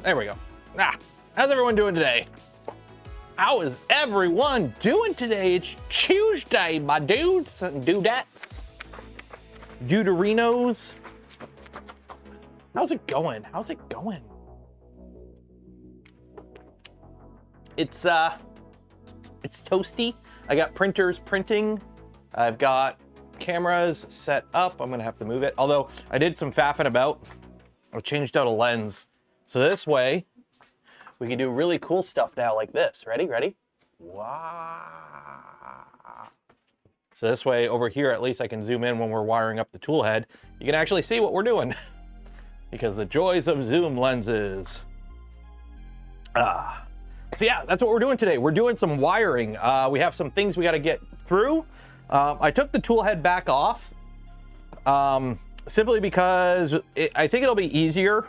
There we go. How's everyone doing today? How is everyone doing today? It's Tuesday, my dudes and dudettes. Duderinos. How's it going? How's it going? It's toasty. I got printers printing. I've got cameras set up. I'm gonna have to move it. Although I did some faffing about. I changed out a lens. So this way, we can do really cool stuff now like this. Ready? Ready? Wow. So this way over here, at least I can zoom in when we're wiring up the tool head. You can actually see what we're doing because the joys of zoom lenses. So yeah, that's what we're doing today. We're doing some wiring. We have some things we got to get through. I took the tool head back off simply because I think it'll be easier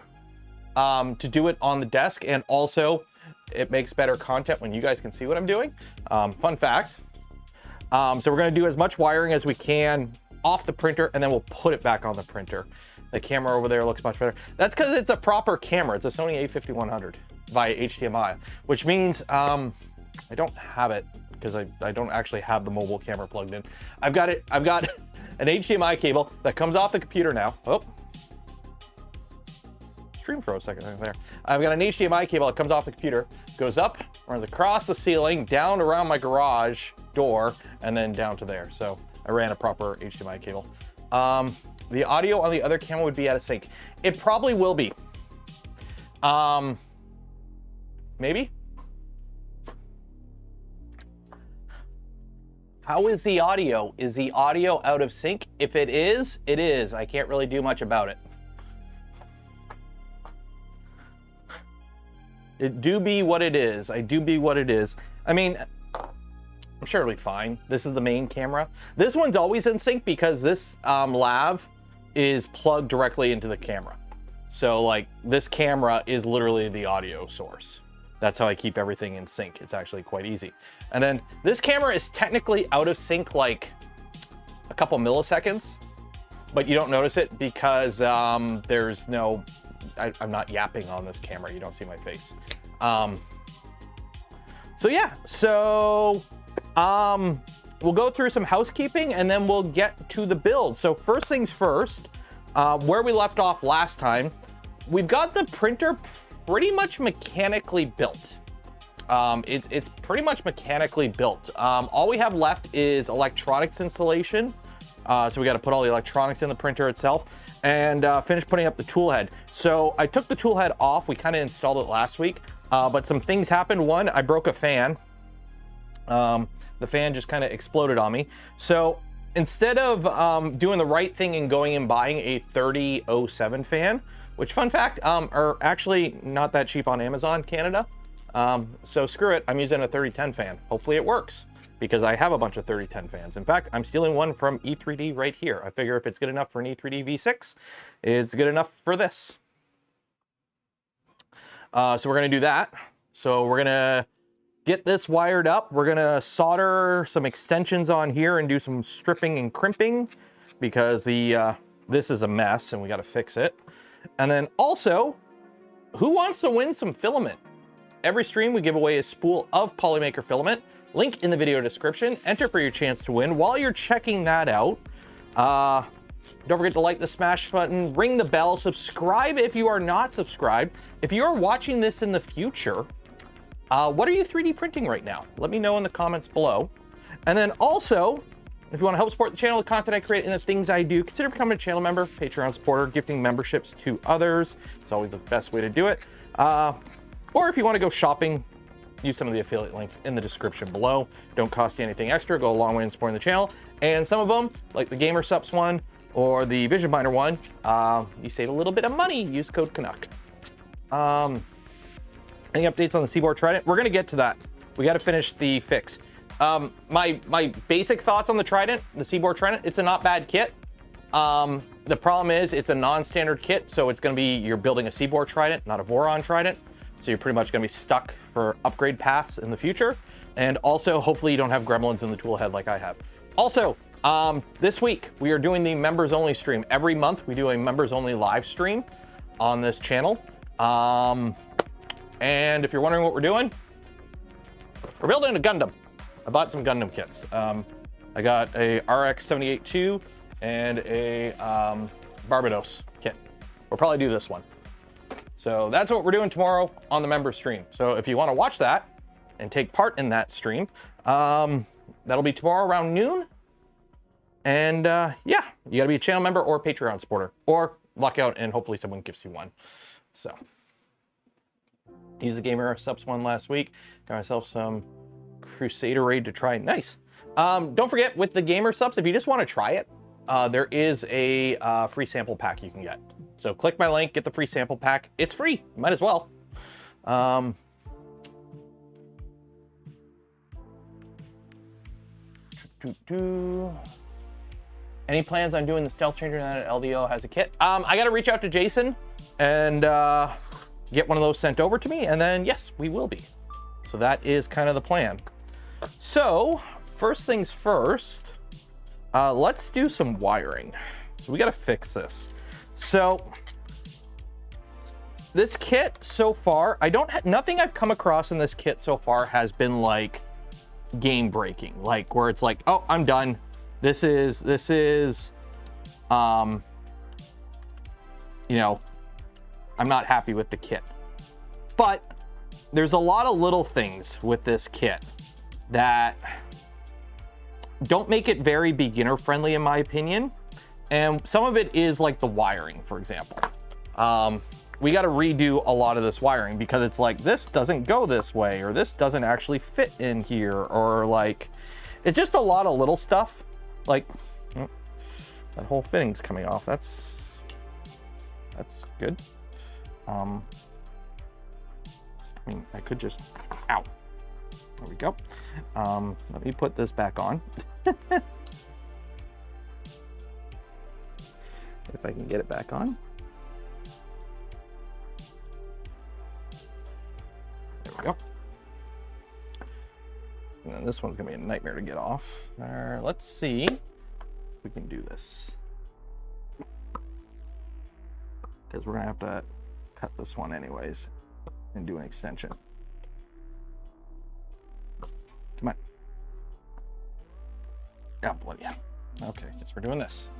to do it on the desk, and also it makes better content when you guys can see what I'm doing. Fun fact. So we're going to do as much wiring as we can off the printer, and then we'll put it back on the printer. The camera over there looks much better. That's because it's a proper camera. It's a Sony a5100 via HDMI, which means I don't have it because I don't actually have the mobile camera plugged in. I've got an HDMI cable that comes off the computer now. Oh, stream for a second there. I've got an HDMI cable that comes off the computer, goes up, runs across the ceiling, down around my garage door, and then down to there. So I ran a proper HDMI cable. The audio on the other camera would be out of sync. It probably will be. Maybe. How is the audio? Is the audio out of sync? If it is, it is. I can't really do much about it. It do be what it is. I do be what it is. I mean, I'm sure it'll be fine. This is the main camera. This one's always in sync because this lav is plugged directly into the camera. So like this camera is literally the audio source. That's how I keep everything in sync. It's actually quite easy. And then this camera is technically out of sync like a couple milliseconds, but you don't notice it because there's no, I'm not yapping on this camera. You don't see my face. So yeah, so we'll go through some housekeeping and then we'll get to the build. So first things first, where we left off last time, we've got the printer pretty much mechanically built. It's pretty much mechanically built. All we have left is electronics installation. So we got to put all the electronics in the printer itself and finish putting up the tool head. So I took the tool head off. We kind of installed it last week, but some things happened. One, I broke a fan. The fan just kind of exploded on me. So instead of doing the right thing and going and buying a 3007 fan, which fun fact, are actually not that cheap on Amazon Canada. So screw it, I'm using a 3010 fan. Hopefully it works because I have a bunch of 3010 fans. In fact, I'm stealing one from E3D right here. I figure if it's good enough for an E3D V6, it's good enough for this. So we're gonna do that. So we're gonna get this wired up. We're gonna solder some extensions on here and do some stripping and crimping because this is a mess and we gotta fix it. And then also, who wants to win some filament? Every stream we give away a spool of Polymaker filament. Link in the video description. Enter for your chance to win. While you're checking that out, don't forget to like the smash button, ring the bell, subscribe if you are not subscribed. If you are watching this in the future, what are you 3D printing right now? Let me know in the comments below. And then also, if you want to help support the channel, the content I create, and the things I do, consider becoming a channel member, Patreon supporter, gifting memberships to others. It's always the best way to do it. Or if you want to go shopping, use some of the affiliate links in the description below. Don't cost you anything extra. Go a long way in supporting the channel. And some of them, like the Gamer Sups one or the Vision Binder one, you save a little bit of money. Use code Canuck. Any updates on the Seaboard Trident? We're going to get to that. We got to finish the fix. My basic thoughts on the Trident, the Seaboard Trident, it's a not bad kit. The problem is it's a non-standard kit, so it's going to be, you're building a Seaboard Trident, not a VORON Trident. So you're pretty much going to be stuck for upgrade paths in the future. And also, hopefully you don't have gremlins in the tool head like I have. Also, this week we are doing the members only stream. Every month we do a members only live stream on this channel. And if you're wondering what we're doing, we're building a Gundam. I bought some Gundam kits. I got a RX-78-2 and a Barbados kit. We'll probably do this one. So that's what we're doing tomorrow on the member stream. So if you want to watch that and take part in that stream, that'll be tomorrow around noon. And yeah, you gotta be a channel member or a Patreon supporter, or luck out and hopefully someone gives you one. So, He's a Gamer subs one last week. Got myself some Crusader Raid to try. Nice. Don't forget, with the Gamer subs, if you just want to try it, there is a free sample pack you can get. So click my link, get the free sample pack. It's free, might as well. Any plans on doing the stealth changer now that LDO has a kit? I got to reach out to Jason and get one of those sent over to me, and then yes, we will be. So that is kind of the plan. So first things first, let's do some wiring. So we got to fix this. So this kit so far, nothing I've come across in this kit so far has been like game breaking, like where it's like, oh, I'm done. This is, you know, I'm not happy with the kit. But there's a lot of little things with this kit that don't make it very beginner friendly, in my opinion. And some of it is like the wiring, for example. We got to redo a lot of this wiring because it's like, this doesn't go this way, or this doesn't actually fit in here, or like, it's just a lot of little stuff. Like, that whole fitting's coming off. That's good. I mean, I could just, ow. There we go. Let me put this back on. If I can get it back on. There we go. And then this one's gonna be a nightmare to get off. Let's see if we can do this. Because we're gonna have to cut this one anyways and do an extension. Come on. Oh, bloody hell. Okay, guess we're doing this.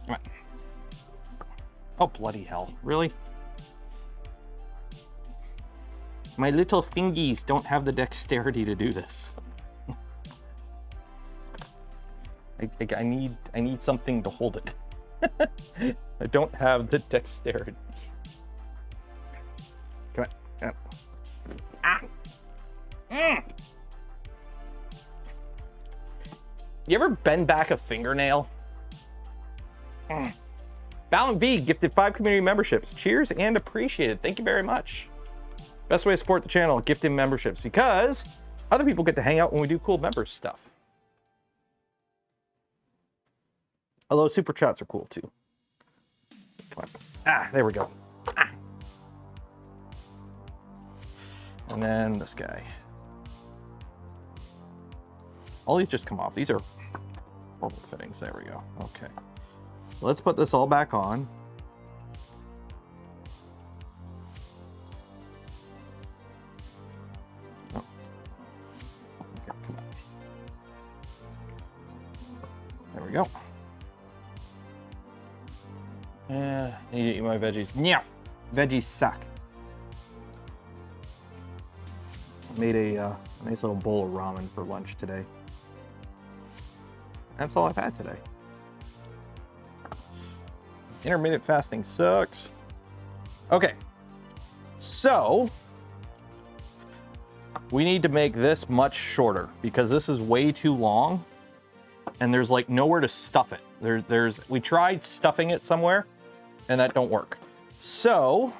Come on. Oh, bloody hell. Really? My little fingies don't have the dexterity to do this. I need something to hold it. I don't have the dexterity. Come on. Ah. You ever bend back a fingernail? Ballant V gifted 5 community memberships. Cheers and appreciated. Thank you very much. Best way to support the channel, gifting memberships, because other people get to hang out when we do cool members stuff. Although super chats are cool too. Come on. Ah, there we go. Ah. And then this guy. All these just come off. These are horrible fittings. There we go. Okay. So let's put this all back on. Oh. Okay, come on. There we go. I need to eat my veggies. Yeah, veggies suck. I made a nice little bowl of ramen for lunch today. That's all I've had today. Intermittent fasting sucks. Okay, so we need to make this much shorter because this is way too long and there's like nowhere to stuff it. We tried stuffing it somewhere and that don't work. So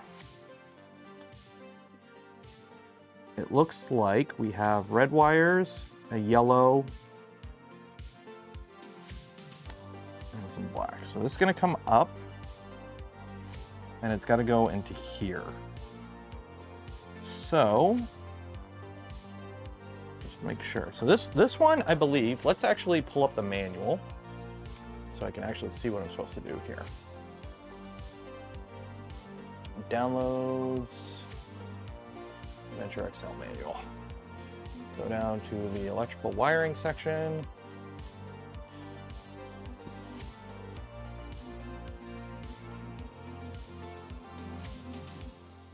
it looks like we have red wires, a yellow, and some black. So this is gonna come up and it's gotta go into here. So just make sure. So this one, I believe, let's actually pull up the manual so I can actually see what I'm supposed to do here. downloads, Adventure Excel manual. Go down to the electrical wiring section.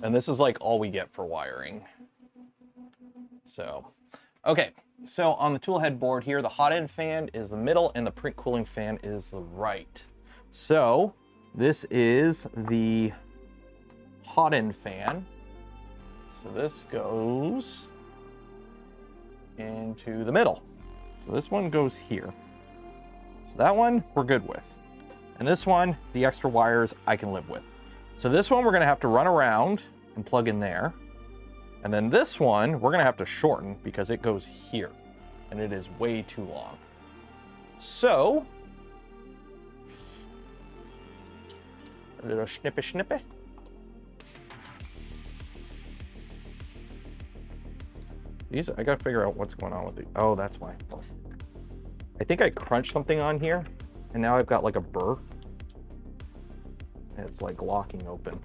And this is like all we get for wiring. So, okay. So on the tool head board here, the hot end fan is the middle and the print cooling fan is the right. So this is the hot end fan. So this goes into the middle. So this one goes here. So that one we're good with. And this one, the extra wires I can live with. So this one we're gonna have to run around and plug in there. And then this one we're gonna have to shorten because it goes here and it is way too long. So, a little snippy. These, I gotta figure out what's going on with the, oh, that's why. I think I crunched something on here and now I've got like a burr. And it's like locking open.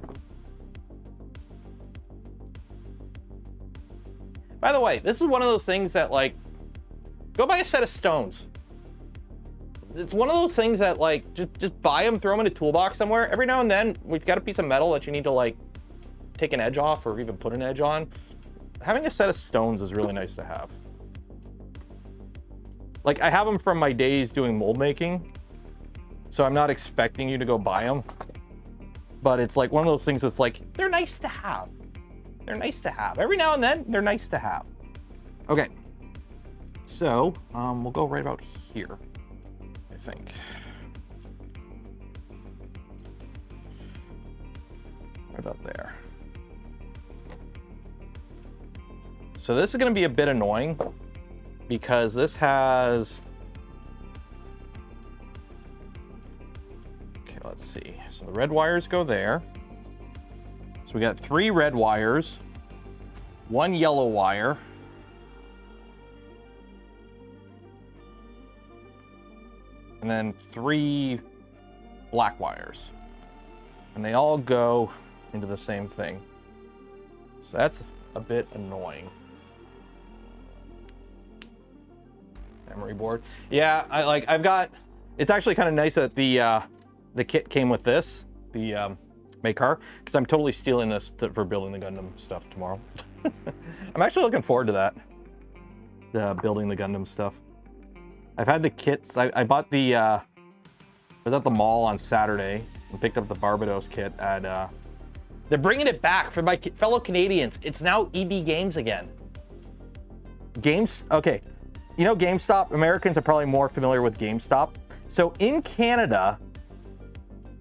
By the way, this is one of those things that like, go buy a set of stones. It's one of those things that like, just buy them, throw them in a toolbox somewhere. Every now and then, we've got a piece of metal that you need to like, take an edge off or even put an edge on. Having a set of stones is really nice to have. Like I have them from my days doing mold making. So I'm not expecting you to go buy them. But it's like one of those things that's like, they're nice to have. They're nice to have. Every now and then, they're nice to have. Okay. So, we'll go right about here, I think. Right about there. So this is gonna be a bit annoying because this has, okay, let's see. So the red wires go there. So we got 3 red wires, 1 yellow wire, and then 3 black wires. And they all go into the same thing. So that's a bit annoying. Memory board. Yeah, I've got, it's actually kind of nice that the kit came with this, the Makar, because I'm totally stealing this for building the Gundam stuff tomorrow. I'm actually looking forward to that, the building the Gundam stuff. I've had the kits. I bought the, I was at the mall on Saturday and picked up the Barbados kit at, they're bringing it back for my fellow Canadians. It's now EB Games again. Okay, you know GameStop, Americans are probably more familiar with GameStop. So in Canada,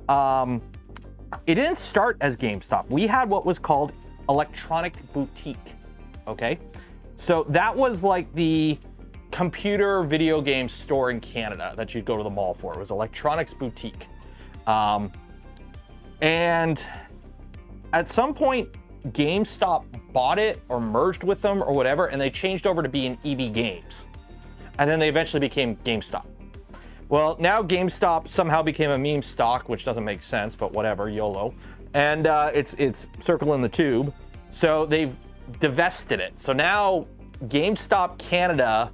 it didn't start as GameStop. We had what was called Electronic Boutique, okay? So that was like the computer video game store in Canada that you'd go to the mall for. It was Electronics Boutique. And at some point, GameStop bought it or merged with them or whatever, and they changed over to being EB Games. And then they eventually became GameStop. Well, now GameStop somehow became a meme stock, which doesn't make sense, but whatever, YOLO. And it's circling the tube. So they've divested it. So now GameStop Canada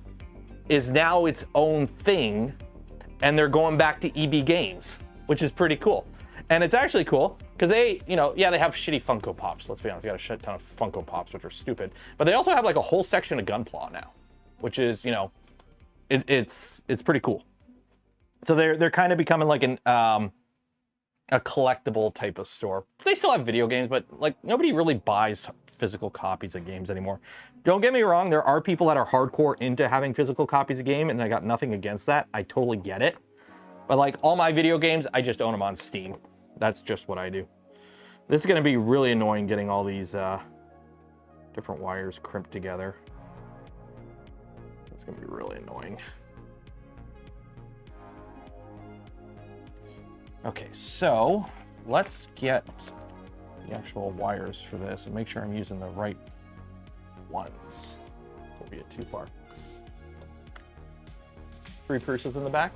is now its own thing, and they're going back to EB Games, which is pretty cool. And it's actually cool because they, you know, yeah, they have shitty Funko Pops. Let's be honest, they got a shit ton of Funko Pops, which are stupid. But they also have like a whole section of Gunpla now, which is, you know, it's pretty cool. So they're kind of becoming like an a collectible type of store. They still have video games, but like nobody really buys physical copies of games anymore. Don't get me wrong, there are people that are hardcore into having physical copies of game, and I got nothing against that. I totally get it. But like all my video games, I just own them on Steam. That's just what I do. This is gonna be really annoying getting all these different wires crimped together. It's gonna be really annoying. Okay, so let's get the actual wires for this and make sure I'm using the right ones. Before we get too far. 3 Prusas in the back.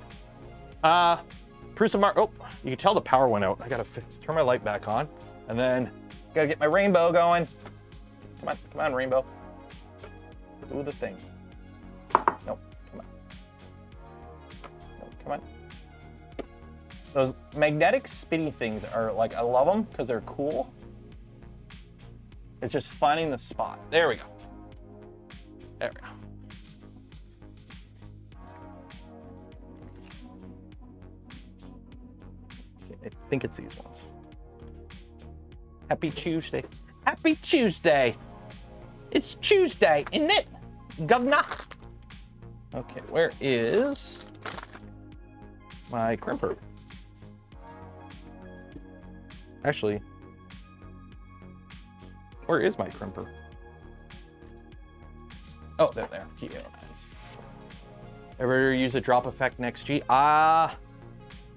Prusa Mark, oh, you can tell the power went out. I gotta turn my light back on. And then Gotta get my rainbow going. Come on, rainbow. Do the thing. Nope, come on. Nope, come on. Those magnetic spinny things are like, I love them because they're cool. It's just finding the spot. There we go. There we go. I think it's these ones. Happy Tuesday. Happy Tuesday. It's Tuesday, isn't it, governor? Okay, where is my crimper? Actually, where is my crimper? Oh, there. Keep it on hands. Ever use a drop effect next G? I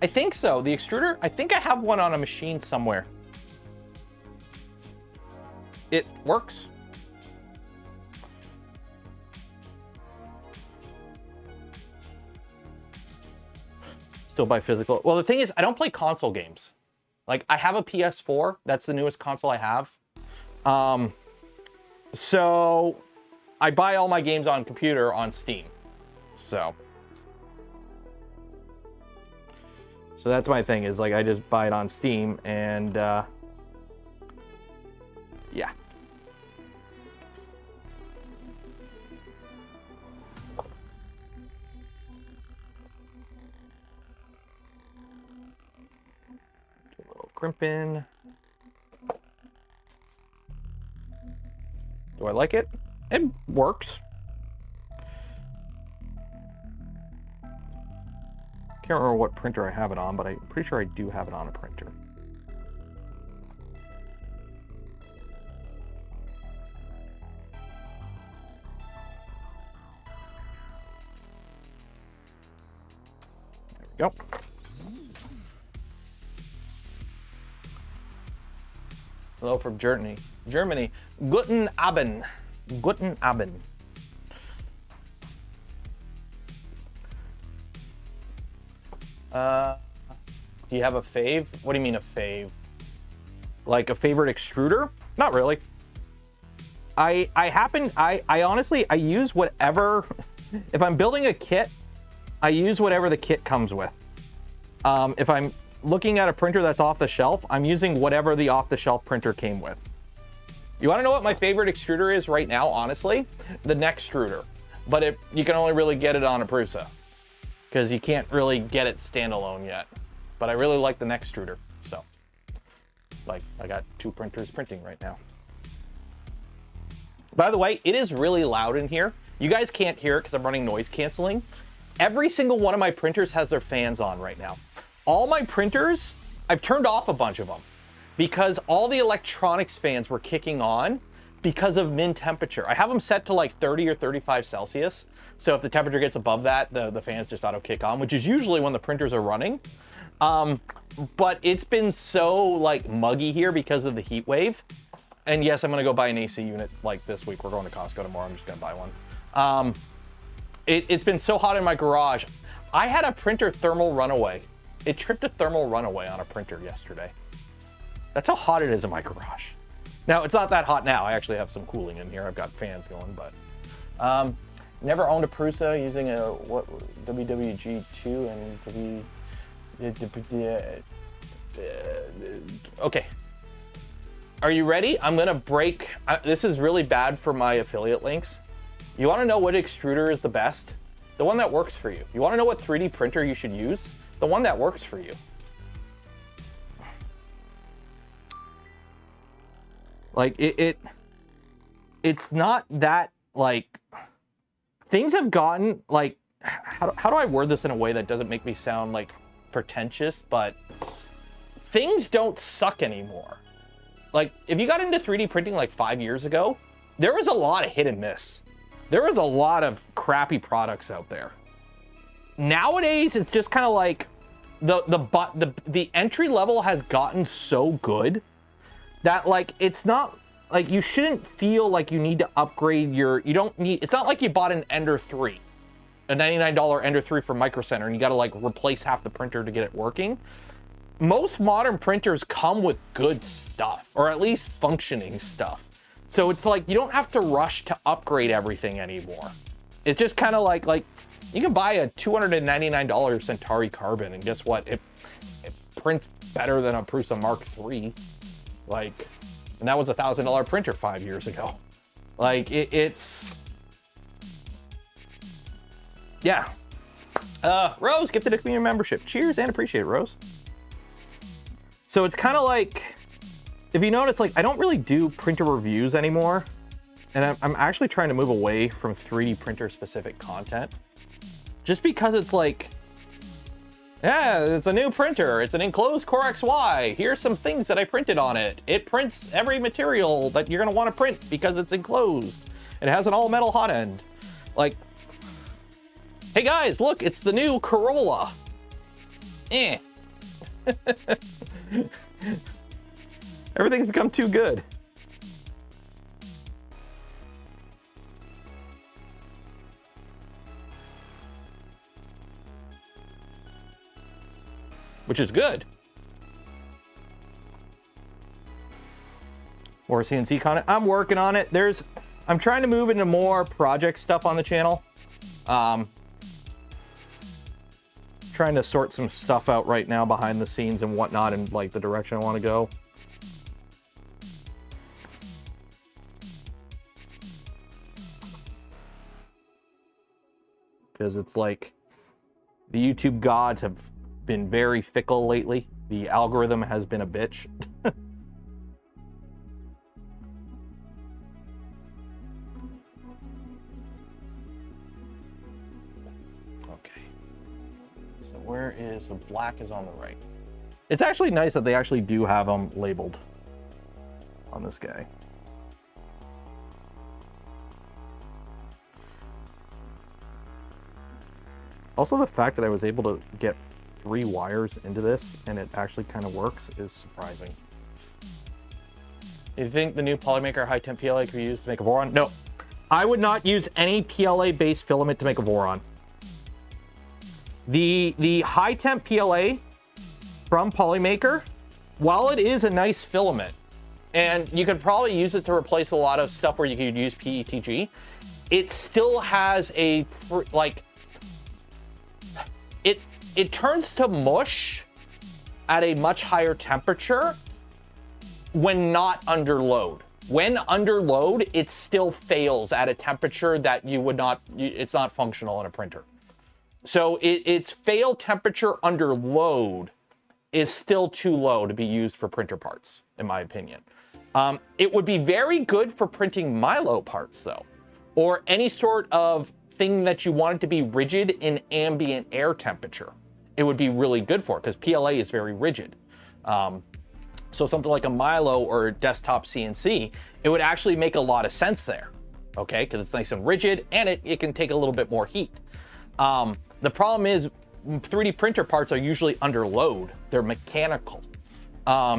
think so. The extruder, I think I have one on a machine somewhere. It works. Still buy physical. Well, the thing is, I don't play console games. Like, I have a PS4. That's the newest console I have. So I buy all my games on computer on Steam. So that's my thing, is like I just buy it on Steam, and yeah. Do a little crimping. Do I like it? It works. Can't remember what printer I have it on, but I'm pretty sure I do have it on a printer. There we go. Hello from Germany. Guten Abend. Guten Abend. Do you have a fave? What do you mean a fave? Like a favorite extruder? Not really. I honestly, I use whatever, if I'm building a kit, I use whatever the kit comes with. If I'm looking at a printer that's off the shelf, I'm using whatever the off the shelf printer came with. You want to know what my favorite extruder is right now, honestly? The Nextruder. But you can only really get it on a Prusa, because you can't really get it standalone yet. But I really like the Nextruder, so. Like, I got 2 printers printing right now. By the way, it is really loud in here. You guys can't hear it because I'm running noise canceling. Every single one of my printers has their fans on right now. All my printers, I've turned off a bunch of them because all the electronics fans were kicking on because of min temperature. I have them set to like 30 or 35 Celsius. So if the temperature gets above that, the fans just auto kick on, which is usually when the printers are running. But it's been so like muggy here because of the heat wave. And yes, I'm gonna go buy an AC unit like this week. We're going to Costco tomorrow. I'm just gonna buy one. It's been so hot in my garage. I had a printer thermal runaway. It tripped a thermal runaway on a printer yesterday. That's how hot it is in my garage. Now, it's not that hot now. I actually have some cooling in here. I've got fans going, but never owned a Prusa using a WWG2 and okay. Are you ready? I'm gonna break. This is really bad for my affiliate links. You wanna know what extruder is the best? The one that works for you. You wanna know what 3D printer you should use? The one that works for you. Like it's not that, like, things have gotten like, how do I word this in a way that doesn't make me sound like pretentious, but things don't suck anymore. Like, if you got into 3D printing like 5 years ago, there was a lot of hit and miss. There was a lot of crappy products out there. Nowadays, it's just kind of like the entry level has gotten so good that, like, it's not like you shouldn't feel like you need to upgrade your, you don't need, it's not like you bought an Ender 3, a $99 Ender 3 from Micro Center, and you got to like replace half the printer to get it working. most modern printers come with good stuff, or at least functioning stuff. So it's like you don't have to rush to upgrade everything anymore. It's just kind of like you can buy a $299 Centauri Carbon, and guess what? It prints better than a Prusa Mark III. Like, and that was a $1,000 printer 5 years ago. Like it's, yeah. Rose gifted a community membership. Cheers and appreciate it, Rose. So it's kind of like, if you notice, like I don't really do printer reviews anymore, and I'm actually trying to move away from 3D printer specific content, just because it's like, yeah, it's a new printer. It's an enclosed Core XY. Here's some things that I printed on it. It prints every material that you're gonna want to print because it's enclosed. It has an all metal hot end. Like, hey guys, look, it's the new Corolla. Everything's become too good. Which is good. More CNC content. I'm working on it. I'm trying to move into more project stuff on the channel. Trying to sort some stuff out right now behind the scenes and whatnot, and like the direction I want to go. Because it's like the YouTube gods have been very fickle lately. The algorithm has been a bitch. Okay. So where is the black is on the right. It's actually nice that they actually do have them labeled on this guy. Also, the fact that I was able to get 3 wires into this and it actually kind of works is surprising. You think the new Polymaker high temp PLA could be used to make a VORON? No, I would not use any PLA based filament to make a VORON. The high temp PLA from Polymaker, while it is a nice filament, and you could probably use it to replace a lot of stuff where you could use PETG, it still has a, like, it turns to mush at a much higher temperature when not under load. When under load, it still fails at a temperature that you would not, it's not functional in a printer. So its fail temperature under load is still too low to be used for printer parts, in my opinion. It would be very good for printing Milo parts though, or any sort of thing that you want it to be rigid in ambient air temperature. It would be really good for it because PLA is very rigid. So something like a Milo or desktop CNC, it would actually make a lot of sense there, okay? Because it's nice and rigid and it can take a little bit more heat. The problem is 3D printer parts are usually under load. They're mechanical.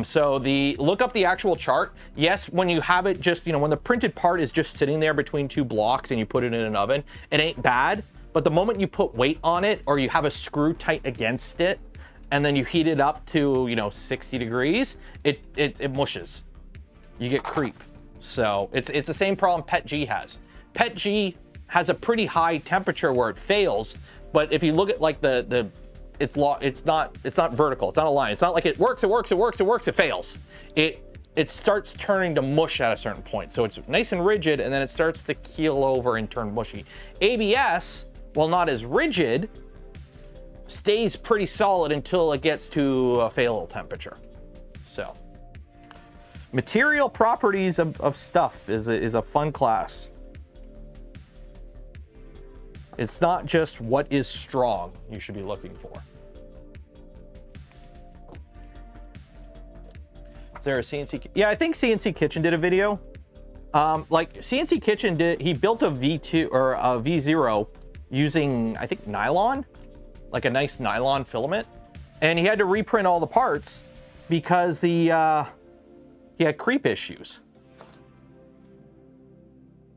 So look up the actual chart. Yes, when you have it just, when the printed part is just sitting there between 2 blocks and you put it in an oven, it ain't bad. But the moment you put weight on it or you have a screw tight against it and then you heat it up to, 60 degrees, it mushes. You get creep. So it's the same problem PETG has. PETG has a pretty high temperature where it fails, but if you look at like it's not vertical. It's not a line. It's not like it works, it fails. It starts turning to mush at a certain point. So it's nice and rigid, and then it starts to keel over and turn mushy. ABS, while not as rigid, stays pretty solid until it gets to a fail temperature. So, material properties of stuff is a fun class. It's not just what is strong you should be looking for. Is there a CNC? Yeah, I think CNC Kitchen did a video. Like CNC Kitchen he built a V2 or a V0 using, I think, nylon, like a nice nylon filament. And he had to reprint all the parts because he had creep issues.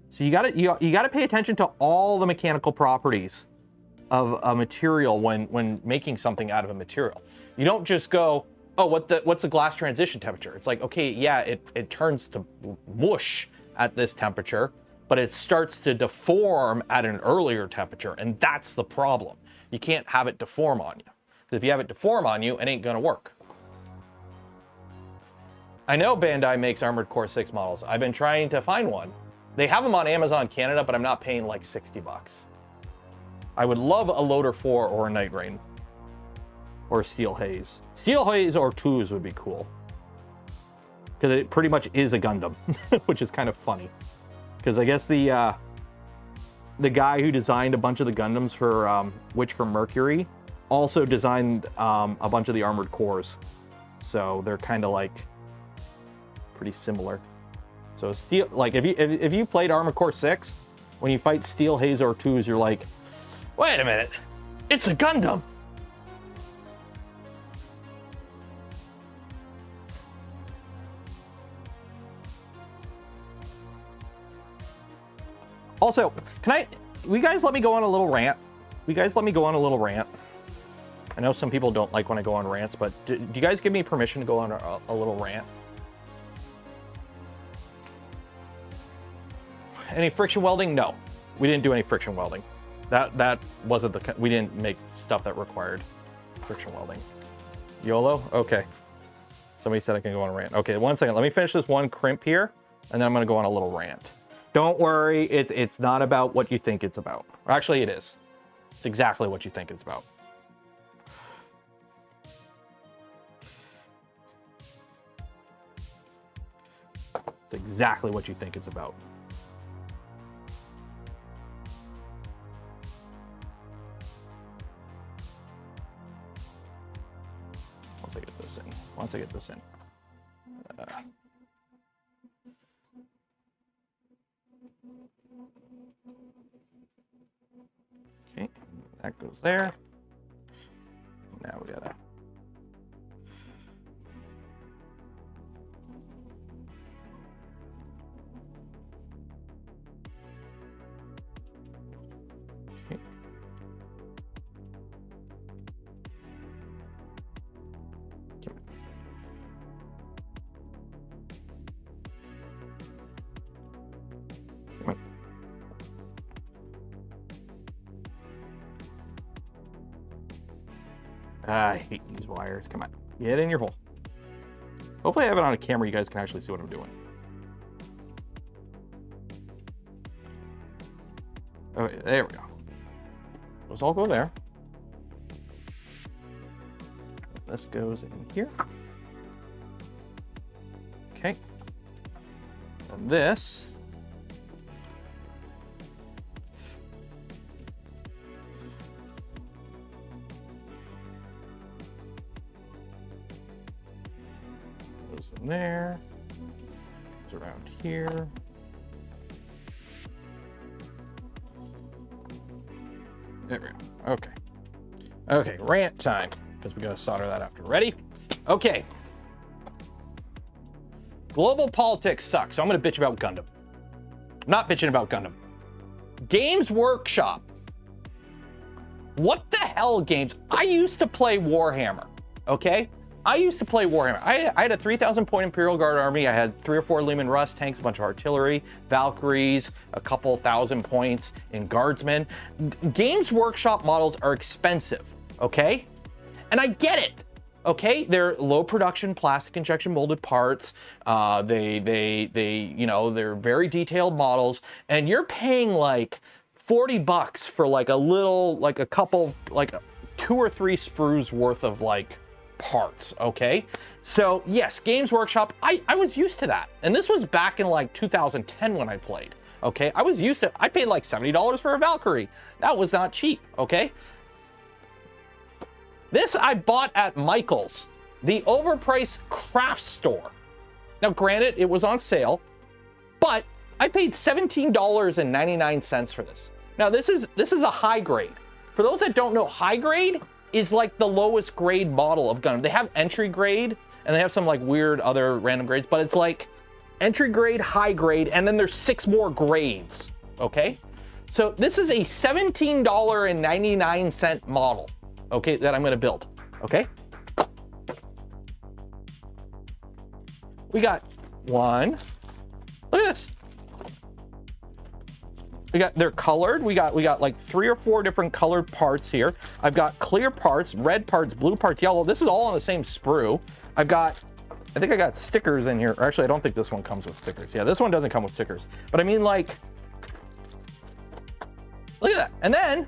So you gotta pay attention to all the mechanical properties of a material when making something out of a material. You don't just go, oh, what's the glass transition temperature? It's like, okay, yeah, it turns to mush at this temperature, but it starts to deform at an earlier temperature, and that's the problem. You can't have it deform on you. Because if you have it deform on you, it ain't gonna work. I know Bandai makes Armored Core 6 models. I've been trying to find one. They have them on Amazon Canada, but I'm not paying like 60 bucks. I would love a Loader 4 or a Night Rain. Or a Steel Haze. Steel Haze or Twos would be cool. Because it pretty much is a Gundam, which is kind of funny. Because I guess the guy who designed a bunch of the Gundams for Witch from Mercury also designed a bunch of the Armored Cores. So they're kind of like pretty similar. So Steel, like if you played Armored Core 6, when you fight Steel Haze or Twos, you're like, wait a minute, it's a Gundam. Also, will you guys let me go on a little rant? Will you guys let me go on a little rant? I know some people don't like when I go on rants, but do you guys give me permission to go on a little rant? Any friction welding? No, we didn't do any friction welding. That wasn't we didn't make stuff that required friction welding. YOLO? Okay. Somebody said I can go on a rant. Okay, one second. Let me finish this one crimp here, and then I'm gonna go on a little rant. Don't worry, it's not about what you think it's about. Actually, it is. It's exactly what you think it's about. It's exactly what you think it's about. Once I get this in. Once I get this in. Okay, that goes there. Now we gotta. Okay. Come on. I hate these wires. Come on, get in your hole. Hopefully I have it on a camera. You guys can actually see what I'm doing. Okay, there we go. Those all go there. This goes in here. Okay. And this. Goes in there. Goes around here. There we go. Okay. Okay, rant time, because we gotta solder that after. Ready? Okay. Global politics sucks, so I'm gonna bitch about Gundam. I'm not bitching about Gundam. Games Workshop. What the hell, games? I used to play Warhammer, okay? I used to play Warhammer. I had a 3,000 point Imperial Guard army. I had 3 or 4 Lehman Russ tanks, a bunch of artillery, Valkyries, a couple thousand points in guardsmen. Games Workshop models are expensive, okay? And I get it, okay? They're low production plastic injection molded parts. You know, they're very detailed models, and you're paying like 40 bucks for like a little, like a couple, like 2 or 3 sprues worth of like parts, okay? So yes, Games Workshop, I was used to that. And this was back in like 2010 when I played, okay? I paid like $70 for a Valkyrie. That was not cheap, okay? This I bought at Michael's, the overpriced craft store. Now granted, it was on sale, but I paid $17.99 for this. Now this is a high grade. For those that don't know, high grade is like the lowest grade model of Gundam. They have entry grade, and they have some like weird other random grades, but it's like entry grade, high grade, and then there's 6 more grades, okay? So this is a $17.99 model, okay, that I'm gonna build, okay? We got one. Look at this. They're colored. We got like 3 or 4 different colored parts here. I've got clear parts, red parts, blue parts, yellow. This is all on the same sprue. I think I got stickers in here. Or actually, I don't think this one comes with stickers. Yeah, this one doesn't come with stickers. But I mean, like, look at that. And then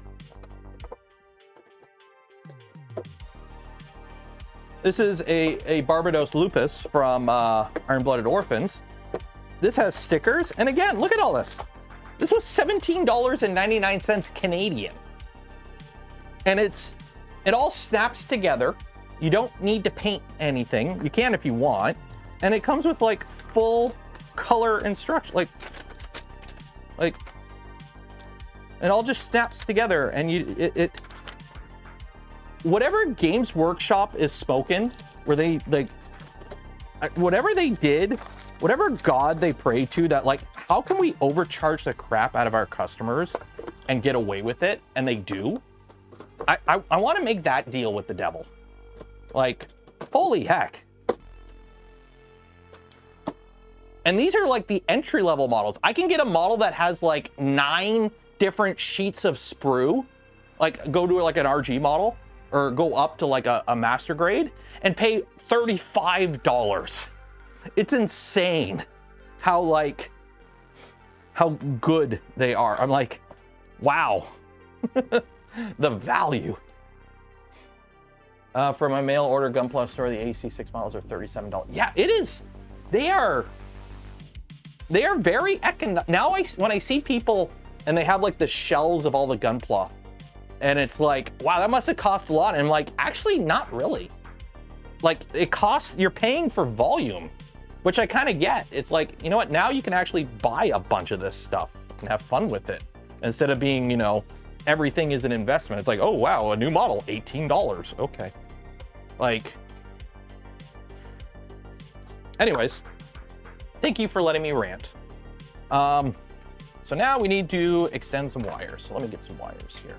this is a Barbados Lupus from Iron-Blooded Orphans. This has stickers. And again, look at all this. This was $17.99 Canadian. And it all snaps together. You don't need to paint anything. You can if you want. And it comes with like full color instruction. Like it all just snaps together, and whatever Games Workshop is spoken, where they like whatever they did, whatever god they pray to, that like, how can we overcharge the crap out of our customers and get away with it? And they do. I want to make that deal with the devil. Like, holy heck. And these are like the entry-level models. I can get a model that has like 9 different sheets of sprue, like go to like an RG model, or go up to like a master grade, and pay $35. It's insane how good they are. I'm like, wow. The value. For my mail order Gunpla store, the AC6 models are $37. Yeah, it is. They are very economic. Now when I see people and they have like the shells of all the Gunpla, and it's like, wow, that must have cost a lot. And I'm like, actually, not really. Like, it costs, you're paying for volume, which I kind of get. It's like, you know what? Now you can actually buy a bunch of this stuff and have fun with it, instead of being, you know, everything is an investment. It's like, oh, wow, a new model, $18. Okay. Like, anyways, thank you for letting me rant. So now we need to extend some wires. So let me get some wires here.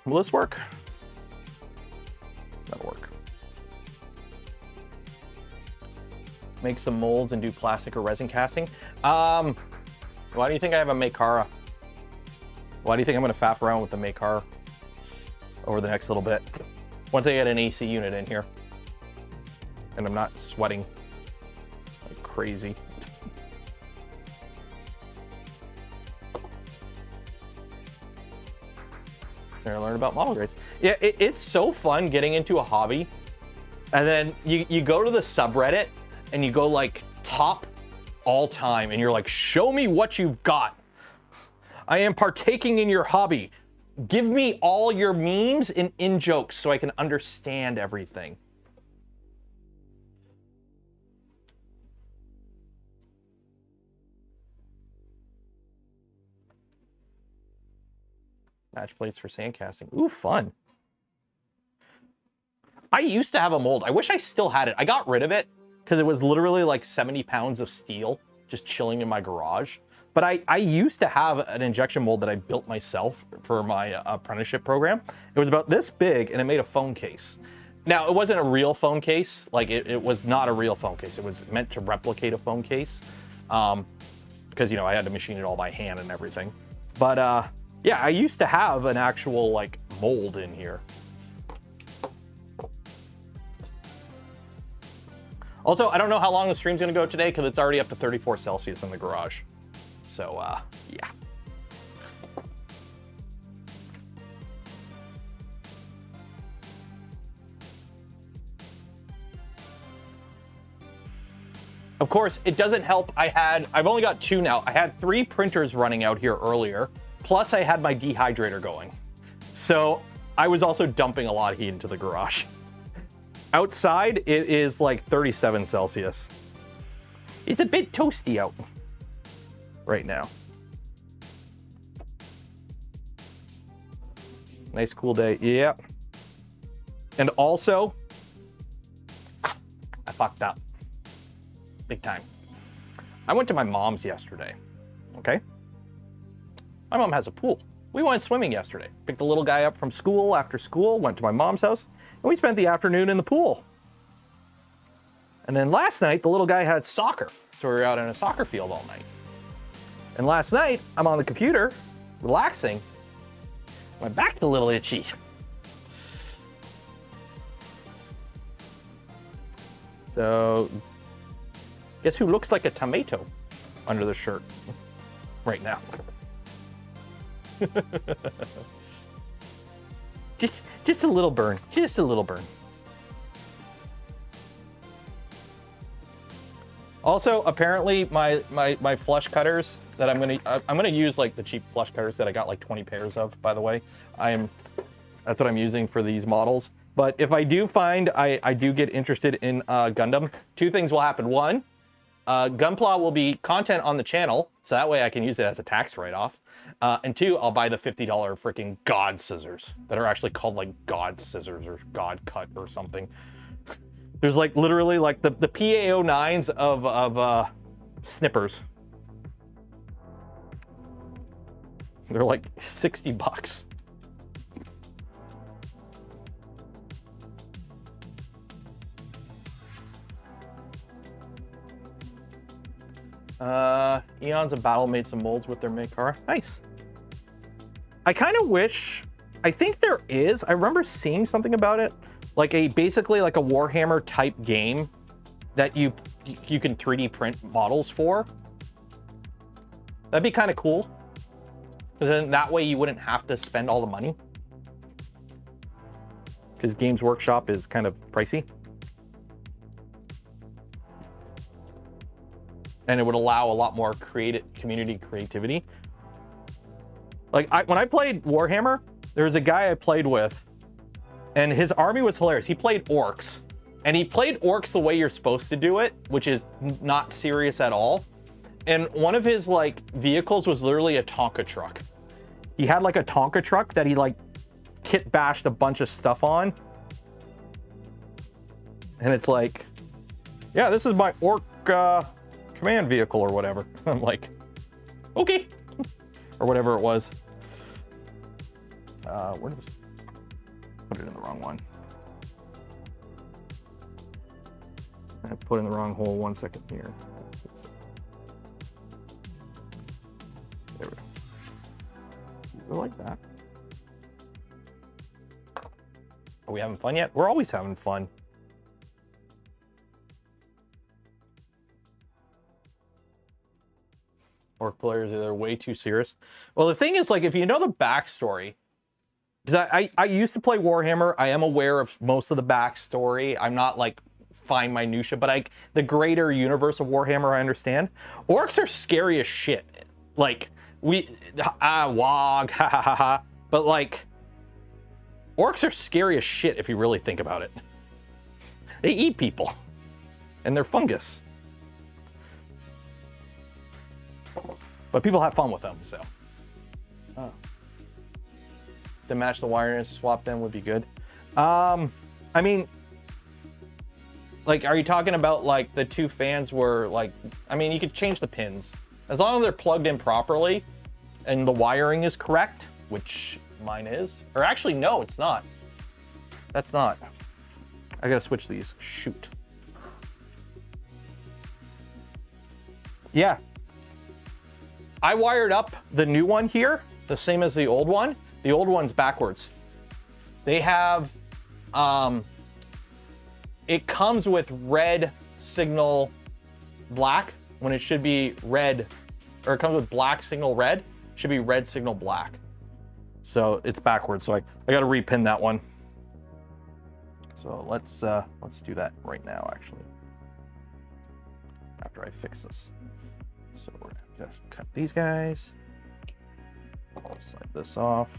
Will this work? That'll work. Make some molds and do plastic or resin casting. Why do you think I have a Makara? Why do you think I'm gonna faff around with the Makara over the next little bit? Once I get an AC unit in here and I'm not sweating like crazy. There, I learned about model grades. Yeah, it's so fun getting into a hobby, and then you go to the subreddit and you go like top all time, and you're like, show me what you've got. I am partaking in your hobby. Give me all your memes and in-jokes so I can understand everything. Match plates for sand casting. Ooh, fun. I used to have a mold. I wish I still had it. I got rid of it because it was literally like 70 pounds of steel just chilling in my garage. But I used to have an injection mold that I built myself for my apprenticeship program. It was about this big, and it made a phone case. Now, it wasn't a real phone case. Like, it was not a real phone case. It was meant to replicate a phone case because, you know, I had to machine it all by hand and everything. But yeah, I used to have an actual like mold in here. Also, I don't know how long the stream's gonna go today because it's already up to 34 Celsius in the garage. So, yeah. Of course, it doesn't help. I've only got 2 now. I had 3 printers running out here earlier. Plus, I had my dehydrator going. So I was also dumping a lot of heat into the garage. Outside, it is like 37 Celsius. It's a bit toasty out right now. Nice cool day. Yep. And also, I fucked up. Big time. I went to my mom's yesterday. Okay? My mom has a pool. We went swimming yesterday. Picked the little guy up from school after school, went to my mom's house, and we spent the afternoon in the pool. And then last night, the little guy had soccer. So we were out in a soccer field all night. And last night, I'm on the computer, relaxing. My back's a little itchy. So, guess who looks like a tomato under the shirt right now? just a little burn, just a little burn. Also, apparently my flush cutters that I'm gonna use, like the cheap flush cutters that I got like 20 pairs of, by the way. That's what I'm using for these models. But if I do find I do get interested in Gundam, two things will happen. One, Gunpla will be content on the channel, so that way I can use it as a tax write-off. And two, I'll buy the $50 freaking God scissors that are actually called like God scissors or God cut or something. There's like literally like the PA09s of snippers. They're like 60 bucks. Eons of Battle made some molds with their Maykara. Nice. I kind of wish, I think there is, I remember seeing something about it, like basically like a Warhammer type game that you can 3D print models for. That'd be kind of cool. Because then that way you wouldn't have to spend all the money. Because Games Workshop is kind of pricey. And it would allow a lot more community creativity. Like when I played Warhammer, there was a guy I played with, and his army was hilarious. He played orcs, and he played orcs the way you're supposed to do it, which is not serious at all. And one of his like vehicles was literally a Tonka truck. He had like a Tonka truck that he like kit bashed a bunch of stuff on. And it's like, yeah, this is my orc command vehicle or whatever. I'm like, okay. Or whatever it was. Where did this? Put it in the wrong one. I put in the wrong hole. 1 second here. There we go. Go like that. Are we having fun yet? We're always having fun. Orc players, they're way too serious. Well, the thing is, like, if you know the backstory, because I used to play Warhammer, I am aware of most of the backstory. I'm not like fine minutia, but the greater universe of Warhammer, I understand. Orcs are scary as shit. Like wog, ha ha ha ha. But like, orcs are scary as shit if you really think about it. They eat people, and they're fungus. But people have fun with them, so. Oh. To match the wiring, swap them would be good. I mean, like, are you talking about like the two fans were like, I mean, you could change the pins. As long as they're plugged in properly and the wiring is correct, which mine is. Or actually, no, it's not. That's not. I gotta switch these. Shoot. Yeah. I wired up the new one here, the same as the old one. The old one's backwards. They have, it comes with red signal black when it should be red, or it comes with black signal red, it should be red signal black. So it's backwards, so I gotta repin that one. So let's do that right now, actually, after I fix this. So we're gonna just cut these guys. Slide this off.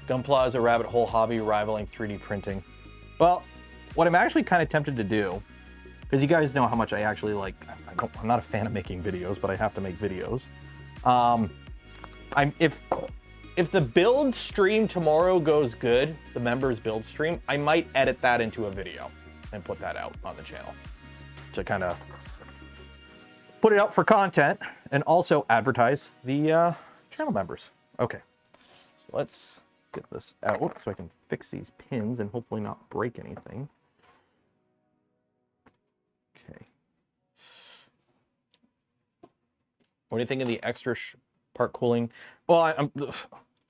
Gunpla is a rabbit hole hobby rivaling 3D printing. Well, what I'm actually kind of tempted to do, because you guys know how much I actually like, I'm not a fan of making videos, but I have to make videos. If the build stream tomorrow goes good, the members build stream, I might edit that into a video and put that out on the channel to kind of put it out for content and also advertise the channel members. Okay, so let's get this out so I can fix these pins and hopefully not break anything. Okay. What do you think of the extra part cooling? Well,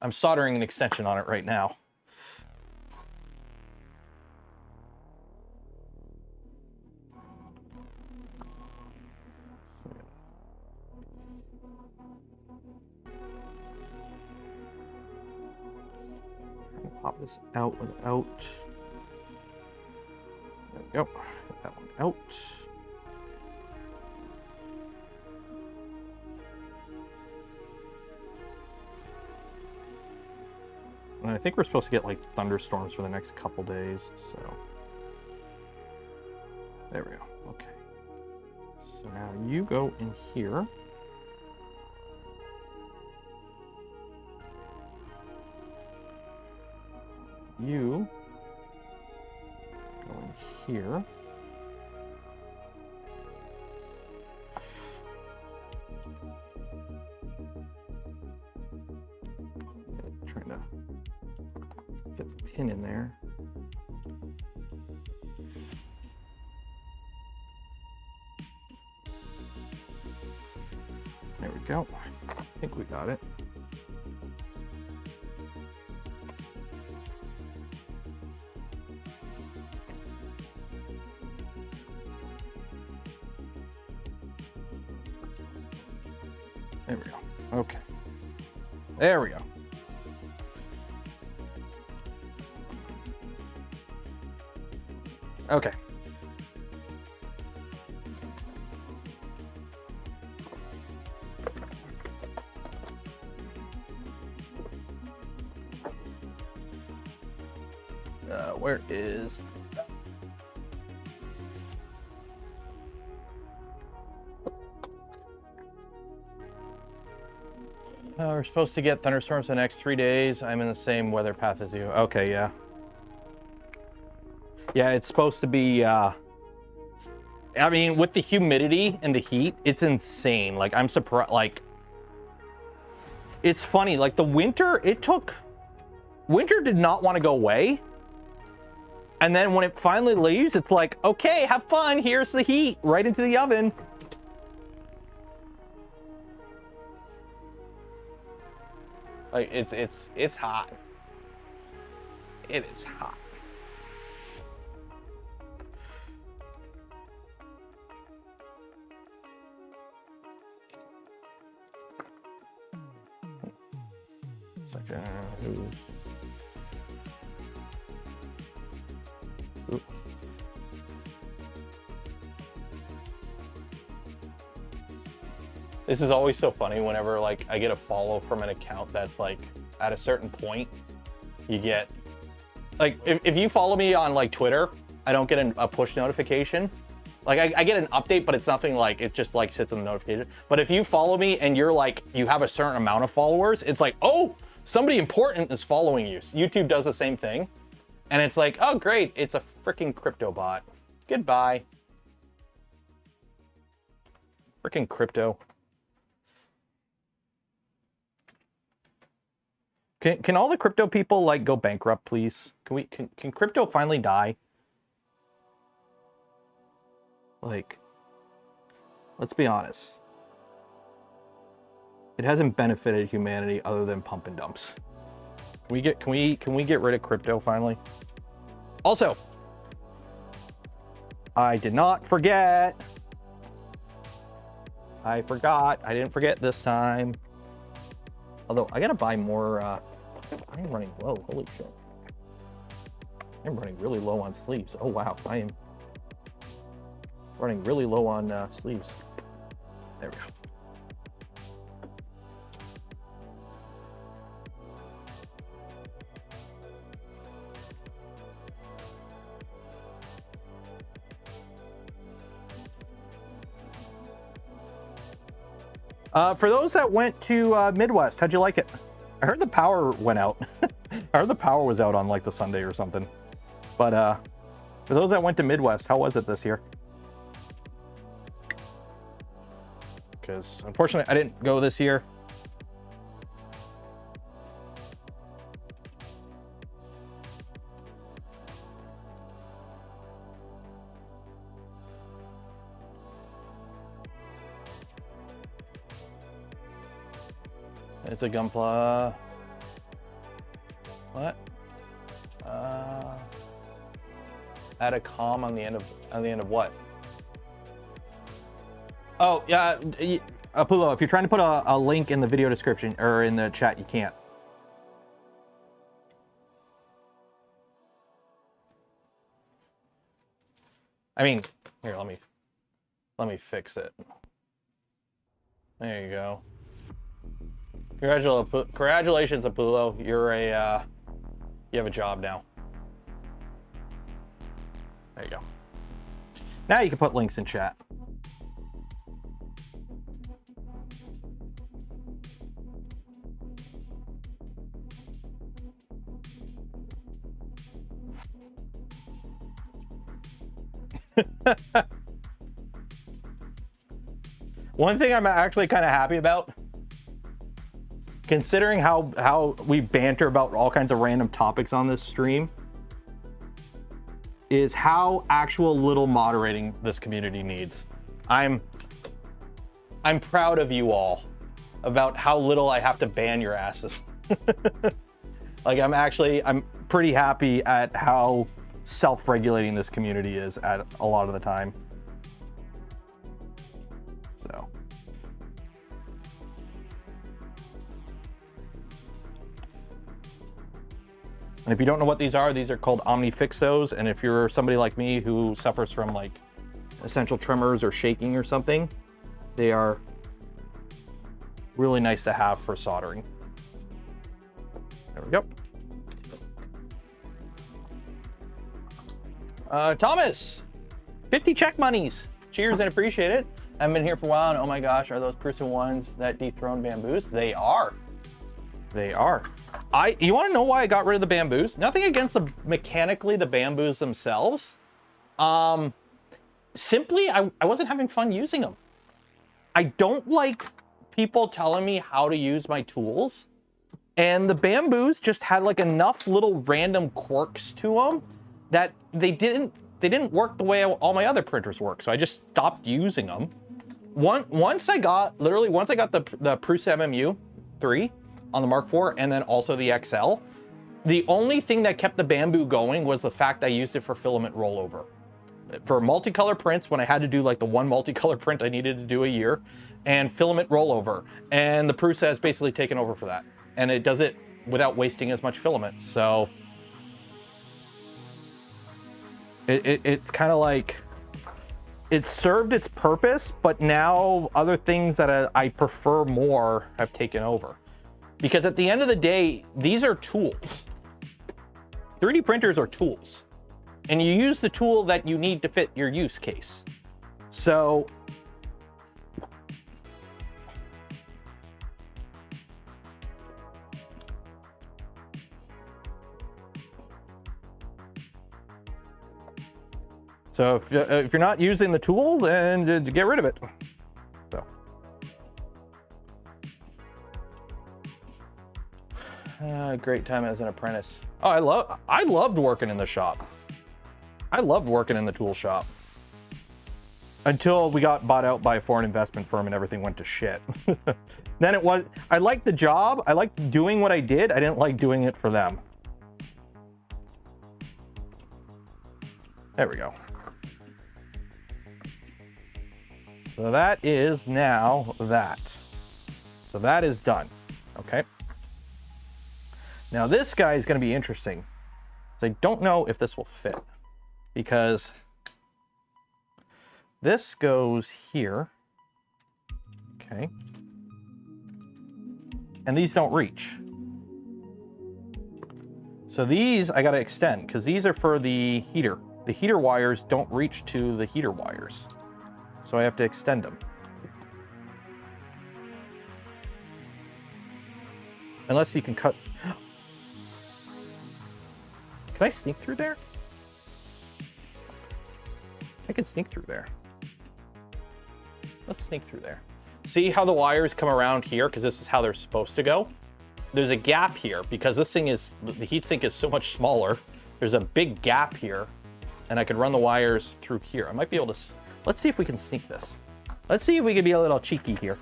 I'm soldering an extension on it right now. Pop this out without. There we go. Get that one out. And I think we're supposed to get like thunderstorms for the next couple days, so. There we go. Okay. So now you go in here. You go in here. Trying to get the pin in there. There we go. I think we got it. There we go. Okay. There we go. Okay. Where is... we're supposed to get thunderstorms the next 3 days. I'm in the same weather path as you. Okay, yeah. Yeah, it's supposed to be, I mean, with the humidity and the heat, it's insane. Like, I'm surprised, like, it's funny, like, the winter, winter did not want to go away. And then when it finally leaves, it's like, okay, have fun, here's the heat, right into the oven. Like, it's hot. It is hot. Second, ooh. This is always so funny whenever like I get a follow from an account that's like at a certain point, you get like if you follow me on like Twitter, I don't get a push notification. Like I get an update, but it's nothing like it just like sits in the notification. But if you follow me and you're like you have a certain amount of followers, it's like, oh, somebody important is following you. YouTube does the same thing. And it's like, oh great, it's a freaking crypto bot. Goodbye. Freaking crypto. Can all the crypto people like go bankrupt, please? Can crypto finally die? Like, let's be honest. It hasn't benefited humanity other than pump and dumps. Can we get rid of crypto finally? Also, I did not forget. I forgot. I didn't forget this time. Although I gotta buy more. I'm running low. Holy shit! I'm running really low on sleeves. Oh wow, I am running really low on sleeves. There we go. For those that went to Midwest, how'd you like it? I heard the power went out. I heard the power was out on like the Sunday or something. But for those that went to Midwest, how was it this year? Because unfortunately I didn't go this year. It's a Gunpla. What? Add a com on the end of what? Oh yeah, Apollo. If you're trying to put a link in the video description or in the chat, you can't. I mean, here, let me fix it. There you go. Congratulations, Apollo. You're a you have a job now. There you go. Now you can put links in chat. One thing I'm actually kind of happy about, considering how we banter about all kinds of random topics on this stream, is how actual little moderating this community needs. I'm proud of you all about how little I have to ban your asses. Like I'm pretty happy at how self-regulating this community is at a lot of the time. So. And if you don't know what these are called Omnifixos. And if you're somebody like me who suffers from like essential tremors or shaking or something, they are really nice to have for soldering. There we go. Thomas, 50 check monies. Cheers and appreciate it. I haven't been here for a while, and oh my gosh, are those Prusa ones that dethrone bamboos? They are. They are. You want to know why I got rid of the bamboos? Nothing against mechanically the bamboos themselves. Simply, I wasn't having fun using them. I don't like people telling me how to use my tools. And the bamboos just had like enough little random quirks to them that they didn't work the way all my other printers work. So I just stopped using them. Once I got the Prusa MMU 3 on the Mark IV and then also the XL, the only thing that kept the bamboo going was the fact I used it for filament rollover. For multicolor prints, when I had to do like the one multicolor print I needed to do a year, and filament rollover. And the Prusa has basically taken over for that. And it does it without wasting as much filament. So it's kind of like, it served its purpose, but now other things that I prefer more have taken over. Because at the end of the day, these are tools. 3D printers are tools. And you use the tool that you need to fit your use case. So if you're not using the tool, then get rid of it. So. Great time as an apprentice. Oh, I loved working in the shop. I loved working in the tool shop. Until we got bought out by a foreign investment firm and everything went to shit. Then I liked the job. I liked doing what I did. I didn't like doing it for them. There we go. So that is now that. So that is done. Okay. Now this guy is going to be interesting. So I don't know if this will fit because this goes here. Okay. And these don't reach. So these I got to extend because these are for the heater. The heater wires don't reach to the heater wires. So I have to extend them. Unless you can cut. Can I sneak through there? I can sneak through there. Let's sneak through there. See how the wires come around here? Because this is how they're supposed to go. There's a gap here because this thing is, the heatsink is so much smaller. There's a big gap here and I could run the wires through here. I might be able to, let's see if we can sneak this. Let's see if we can be a little cheeky here.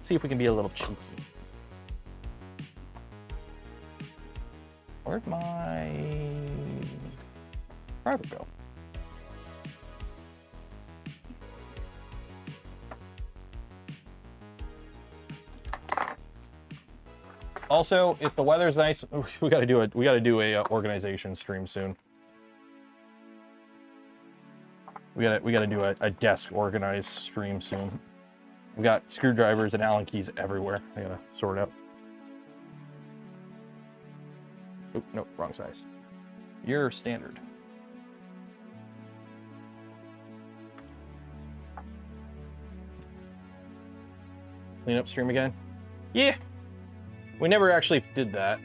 see if we can be a little cheeky. Where'd my private go? Also, if the weather's nice, we gotta do a organization stream soon. We gotta do a desk organized stream soon. We got screwdrivers and Allen keys everywhere. I gotta sort out. Oh, nope, wrong size. You're standard. Clean up stream again? Yeah. We never actually did that.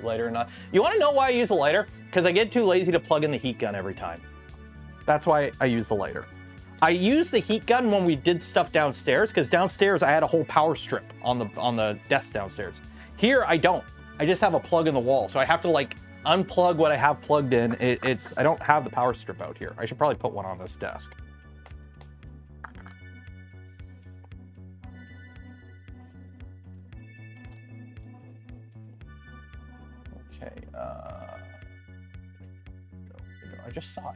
Lighter or not. You want to know why I use a lighter? Because I get too lazy to plug in the heat gun every time. That's why I use the lighter. I used the heat gun when we did stuff downstairs, because downstairs I had a whole power strip on the desk downstairs. Here I don't. I just have a plug in the wall, so I have to like unplug what I have plugged in. I don't have the power strip out here. I should probably put one on this desk. Okay, I just saw it.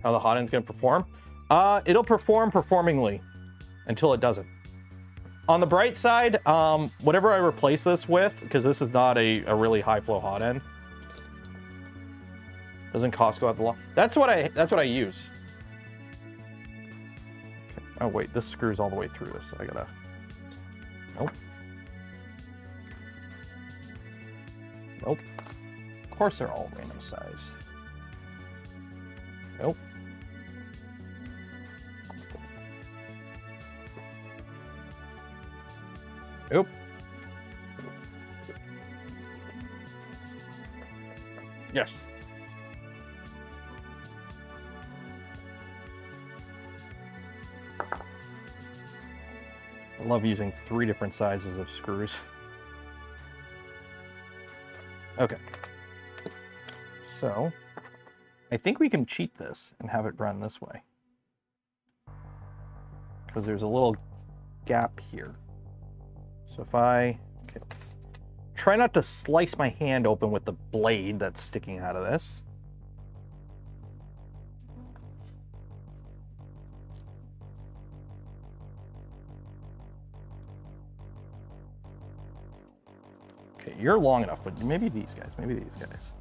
How the hot end's gonna perform? It'll perform performingly until it doesn't. On the bright side, whatever I replace this with, because this is not a really high flow hot end, doesn't cost go out the law. That's what I use. Okay. Oh wait, this screws all the way through this. I gotta. Nope. Nope. Of course they're all random size. Nope. Nope. Yes. I love using 3 different sizes of screws. Okay. So, I think we can cheat this and have it run this way. Because there's a little gap here. So if okay, let's try not to slice my hand open with the blade that's sticking out of this. Okay, you're long enough, but maybe these guys, maybe these guys.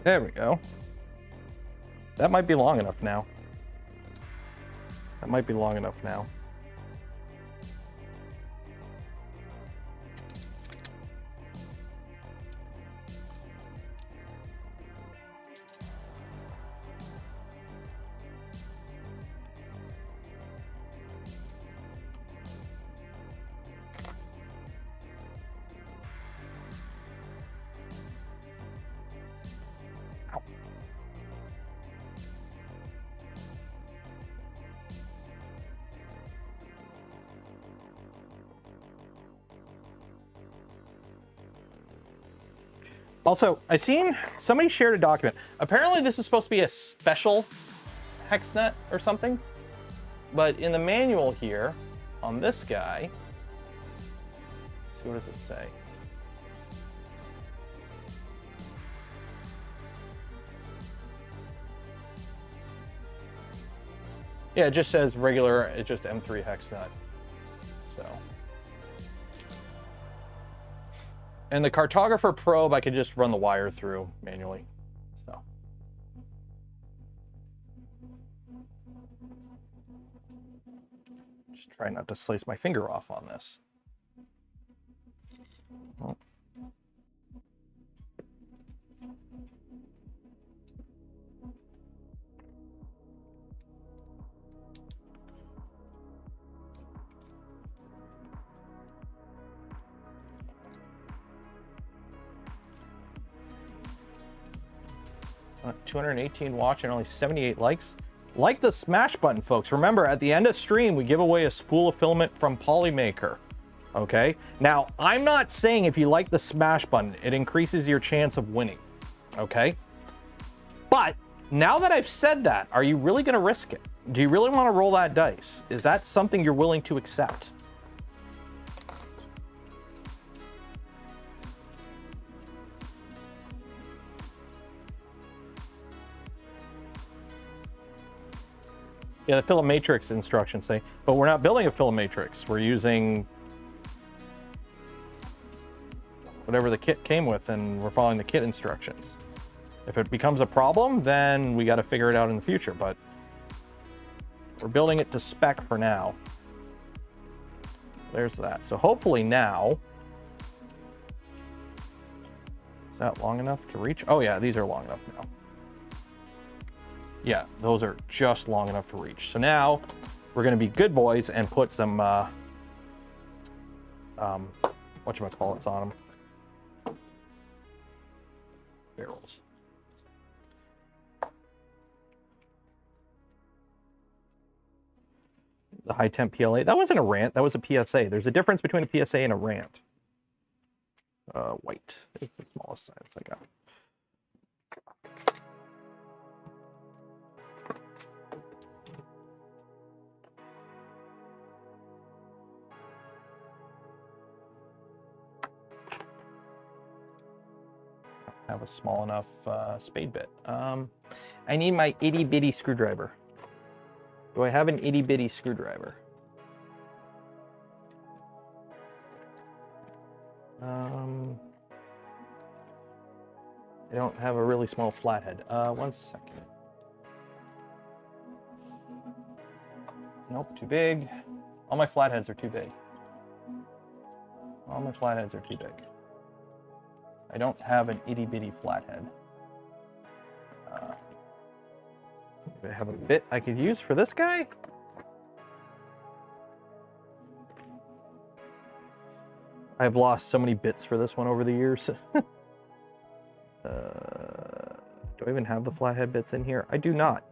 There we go. That might be long enough now. That might be long enough now. Also, I seen somebody shared a document. Apparently this is supposed to be a special hex nut or something. But in the manual here, on this guy, let's see, what does it say? Yeah, it just says regular, it's just M3 hex nut. So. And the cartographer probe, I could just run the wire through manually. So. Just try not to slice my finger off on this. Oh. 218 watch and only 78 likes. Like the smash button, folks. Remember, at the end of stream, we give away a spool of filament from Polymaker. Okay? Now, I'm not saying if you like the smash button, it increases your chance of winning. Okay? But now that I've said that, are you really going to risk it? Do you really want to roll that dice? Is that something you're willing to accept? Yeah, the filament matrix instructions say, but we're not building a filament matrix. We're using whatever the kit came with, and we're following the kit instructions. If it becomes a problem, then we got to figure it out in the future, but we're building it to spec for now. There's that. So hopefully now, is that long enough to reach? Oh yeah, these are long enough now. Yeah, those are just long enough to reach. So now we're going to be good boys and put some whatchamacallits on them. Barrels. The high temp PLA. That wasn't a rant, that was a PSA. There's a difference between a PSA and a rant. White is the smallest size I got. Have a small enough spade bit. I need my itty bitty screwdriver. Do I have an itty bitty screwdriver? I don't have a really small flathead. 1 second. Nope, too big. All my flatheads are too big. All my flatheads are too big. I don't have an itty bitty flathead. Do I have a bit I could use for this guy? I've lost so many bits for this one over the years. Do I even have the flathead bits in here? I do not.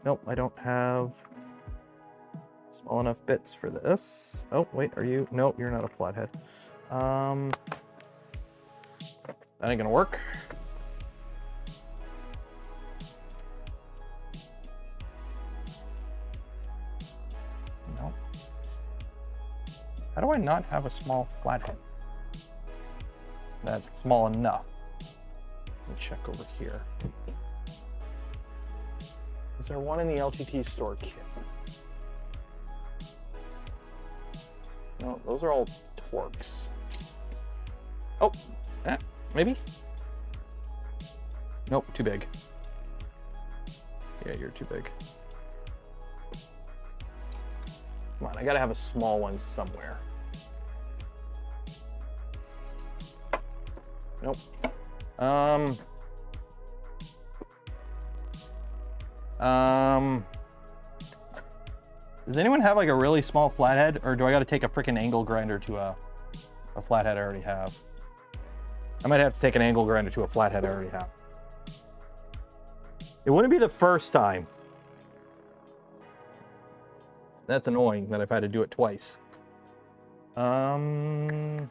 Nope, I don't have small enough bits for this. Oh, wait, are you? Nope, you're not a flathead. That ain't gonna work. No. How do I not have a small flathead? That's small enough. Let me check over here. Is there one in the LTT store kit? No, those are all Torx. Oh, maybe? Nope, too big. Yeah, you're too big. Come on, I gotta have a small one somewhere. Nope. Does anyone have like a really small flathead, or do I gotta take a freaking angle grinder to a flathead I already have? I might have to take an angle grinder to a flathead I already have. It wouldn't be the first time. That's annoying that I've had to do it twice. No.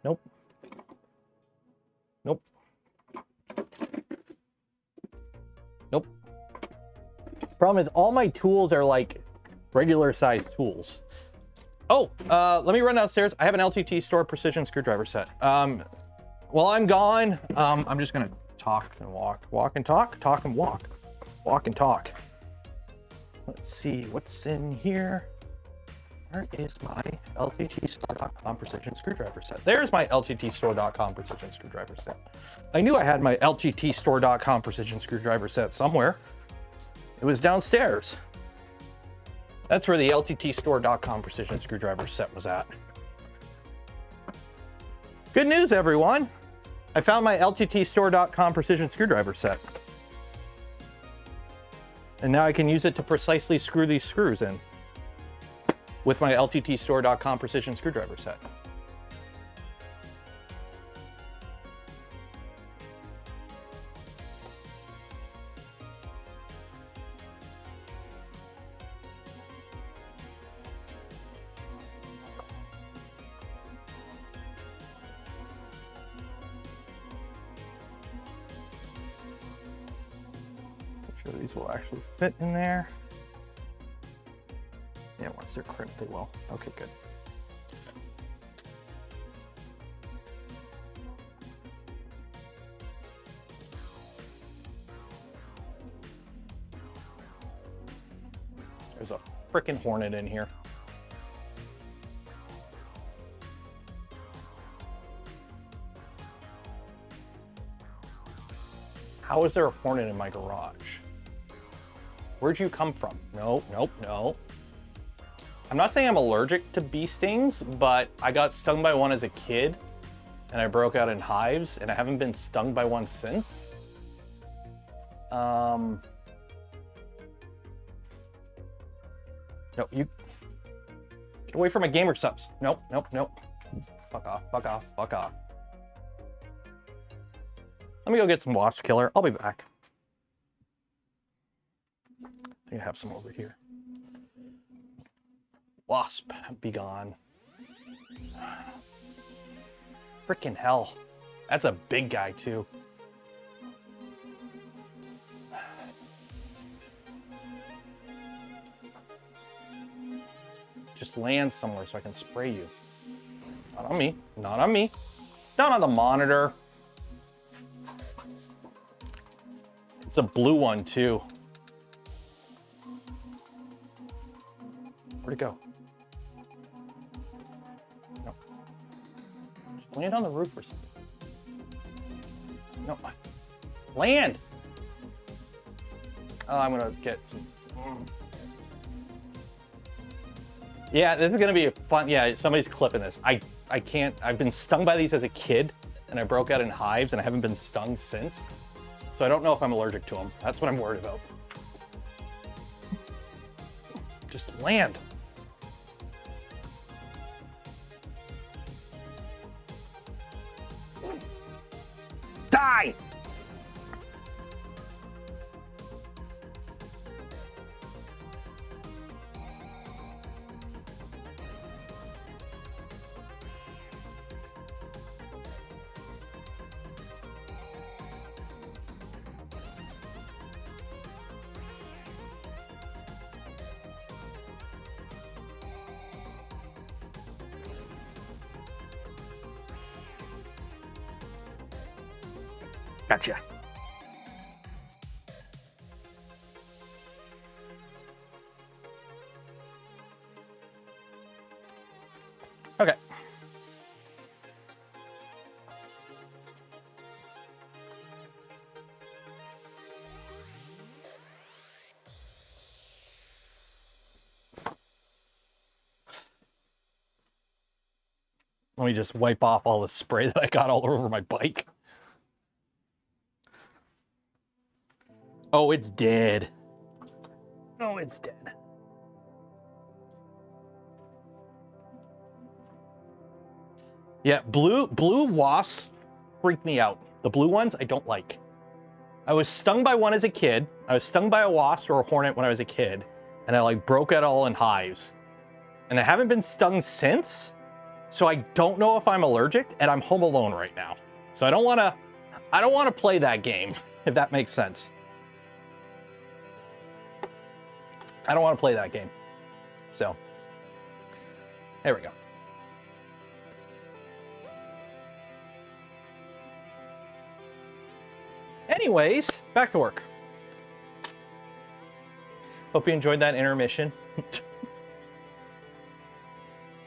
Nope. Nope. Nope. Problem is, all my tools are like regular sized tools. Oh, let me run downstairs. I have an LTT store precision screwdriver set. While I'm gone, I'm just gonna talk and walk, walk and talk, talk and walk, walk and talk. Let's see what's in here. Where is my LTTstore.com precision screwdriver set? There's my LTTstore.com precision screwdriver set. I knew I had my LTTstore.com precision screwdriver set somewhere. It was downstairs. That's where the LTTstore.com precision screwdriver set was at. Good news, everyone. I found my LTTstore.com precision screwdriver set. And now I can use it to precisely screw these screws in with my lttstore.com precision screwdriver set. Make sure these will actually fit in there. Yeah, once they're crimped, they will. Okay, good. There's a frickin' hornet in here. How is there a hornet in my garage? Where'd you come from? No, nope, no. I'm not saying I'm allergic to bee stings, but I got stung by one as a kid and I broke out in hives and I haven't been stung by one since. No, you get away from my gamer subs. Nope, nope, nope. Fuck off, fuck off, fuck off. Let me go get some wasp killer. I'll be back. I think I have some over here. Wasp, be gone. Frickin' hell. That's a big guy too. Just land somewhere so I can spray you. Not on me, not on me. Not on the monitor. It's a blue one too. Where'd it go? No. Just land on the roof or something. No. Land! Oh, I'm gonna get some. Yeah, this is gonna be a fun. Yeah, somebody's clipping this. I can't. I've been stung by these as a kid, and I broke out in hives, and I haven't been stung since. So I don't know if I'm allergic to them. That's what I'm worried about. Just land. Die! Gotcha. Okay. Let me just wipe off all the spray that I got all over my bike. Oh, it's dead. Oh, it's dead. Yeah, blue wasps freak me out. The blue ones, I don't like. I was stung by one as a kid. I was stung by a wasp or a hornet when I was a kid, and I like broke it all in hives. And I haven't been stung since, so I don't know if I'm allergic, and I'm home alone right now. So I don't want to play that game, if that makes sense. I don't want to play that game. So, there we go. Anyways, back to work. Hope you enjoyed that intermission.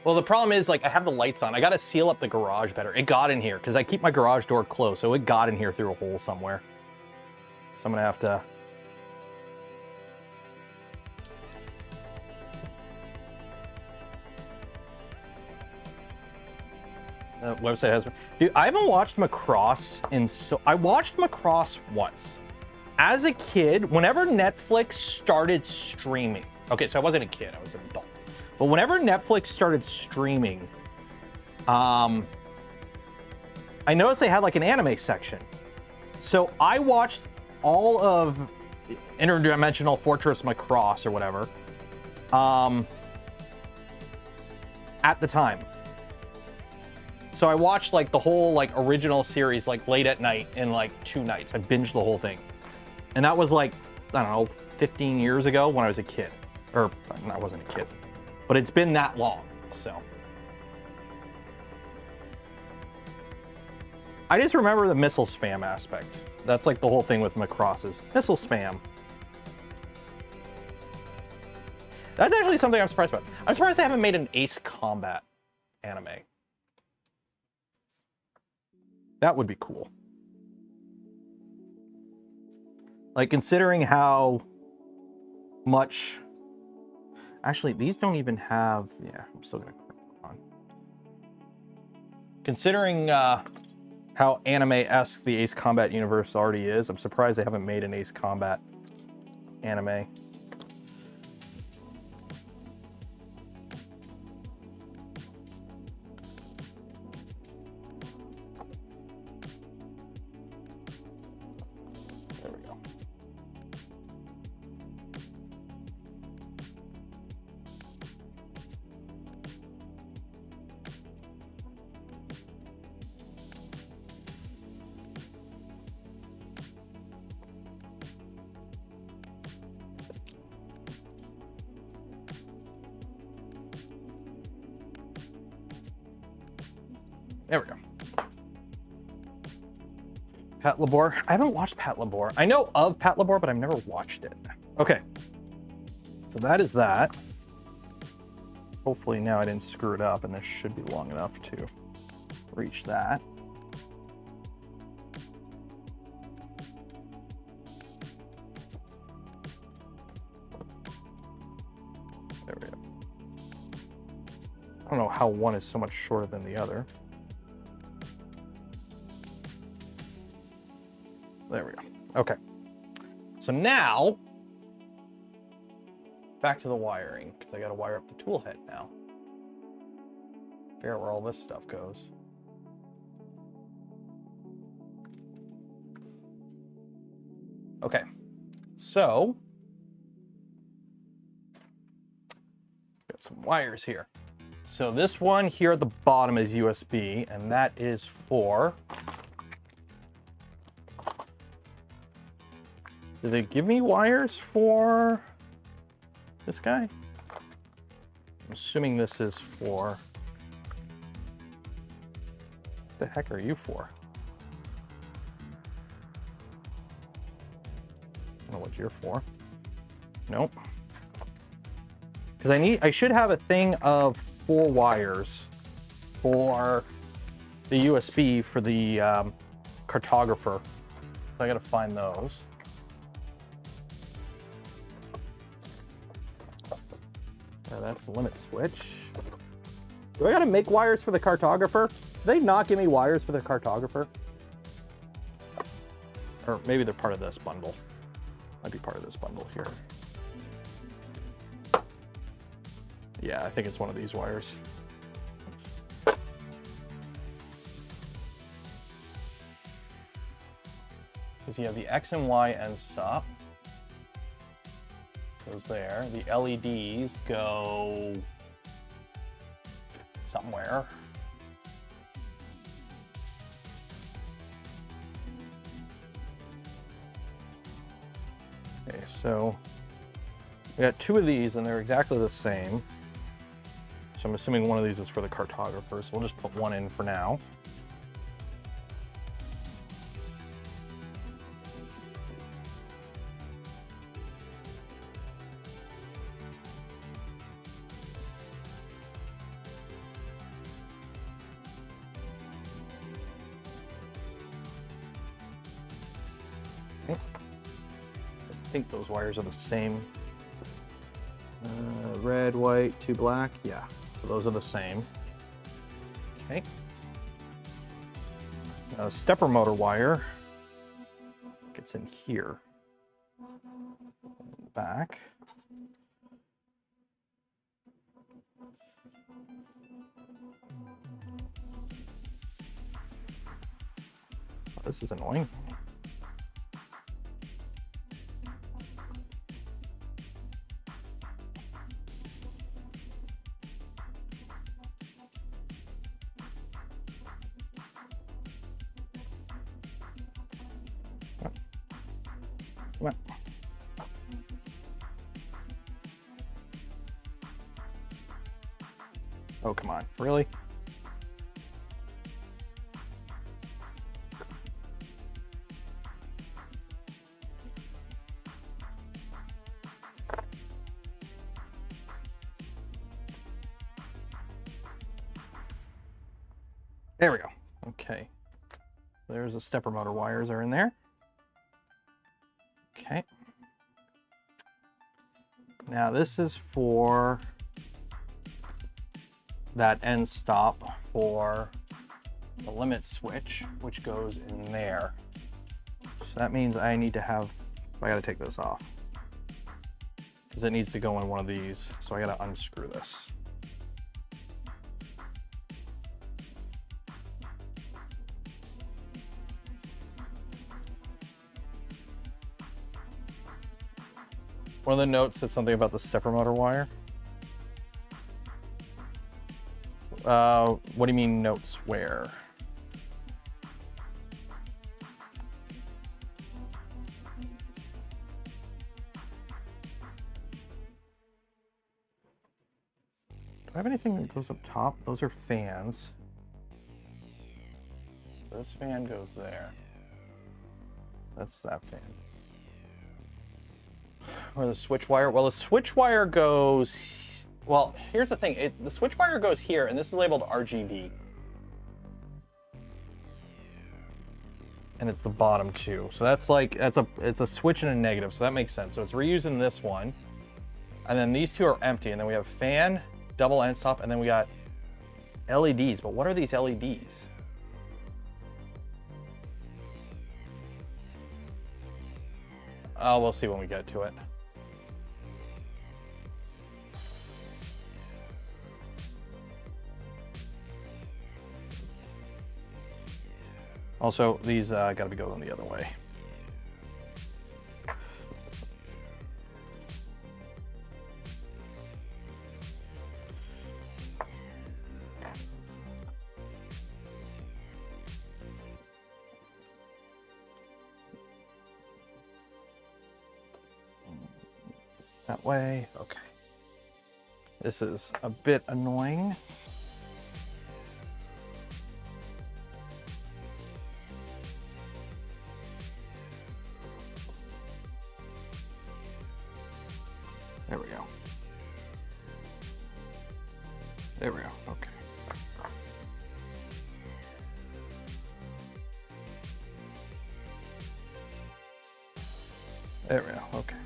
Well, the problem is, like, I have the lights on. I got to seal up the garage better. It got in here because I keep my garage door closed, so it got in here through a hole somewhere. So I'm going to have to... The website has... Dude, I haven't watched Macross in so... I watched Macross once. as a kid, whenever Netflix started streaming, okay, so I wasn't a kid, I was an adult, but whenever Netflix started streaming, I noticed they had like an anime section. So I watched all of Interdimensional Fortress Macross or whatever, at the time. So I watched like the whole like original series like late at night in like 2 nights. I binged the whole thing. And that was like, I don't know, 15 years ago when I was a kid. Or I wasn't a kid, but it's been that long, so. I just remember the missile spam aspect. That's like the whole thing with Macrosses. Missile spam. That's actually something I'm surprised about. I'm surprised they haven't made an Ace Combat anime. That would be cool. Like, considering how much... Actually, these don't even have... Yeah, I'm still gonna click on. Considering how anime-esque the Ace Combat universe already is, I'm surprised they haven't made an Ace Combat anime. There we go. There we go. Pat Labor. I haven't watched Pat Labor. I know of Pat Labor, but I've never watched it. Okay. So that is that. Hopefully now I didn't screw it up, and this should be long enough to reach that. There we go. I don't know how one is so much shorter than the other. There we go. Okay. So now, back to the wiring, because I got to wire up the tool head now. Figure out where all this stuff goes. Okay. So, got some wires here. So this one here at the bottom is USB, and that is for... Did they give me wires for this guy? I'm assuming this is for... What the heck are you for? I don't know what you're for. Nope. Because I should have a thing of 4 wires for the USB for the cartographer. So I gotta find those. That's the limit switch. Do I gotta make wires for the cartographer? Did they not give me wires for the cartographer? Or maybe they're part of this bundle. Might be part of this bundle here. Yeah, I think it's one of these wires. Because you have the X and Y end stop. Goes there. The LEDs go somewhere. Okay, so we got 2 of these and they're exactly the same. So I'm assuming one of these is for the cartographer, so we'll just put one in for now. I think those wires are the same. Red, white, 2 black. Yeah, so those are the same. Okay. Stepper motor wire gets in here. back. Oh, this is annoying. Come on. Oh, come on. Really? There we go. Okay. There's the stepper motor wires are in there. Okay. Now this is for that end stop for the limit switch, which goes in there. So that means I need to have, I gotta take this off because it needs to go in one of these. So I gotta unscrew this. One of the notes said something about the stepper motor wire. What do you mean notes where? Do I have anything that goes up top? Those are fans. So this fan goes there. That's that fan. Or the switch wire. Well, the switch wire goes, well, here's the thing. The switch wire goes here, and this is labeled RGB. And it's the bottom too. So that's like, it's a switch and a negative, so that makes sense. So it's reusing this one. And then these two are empty, and then we have fan, double end stop, and then we got LEDs. But what are these LEDs? Oh, we'll see when we get to it. Also, these gotta be going the other way. That way, okay. This is a bit annoying. There we go. There we go, okay. There we go, okay.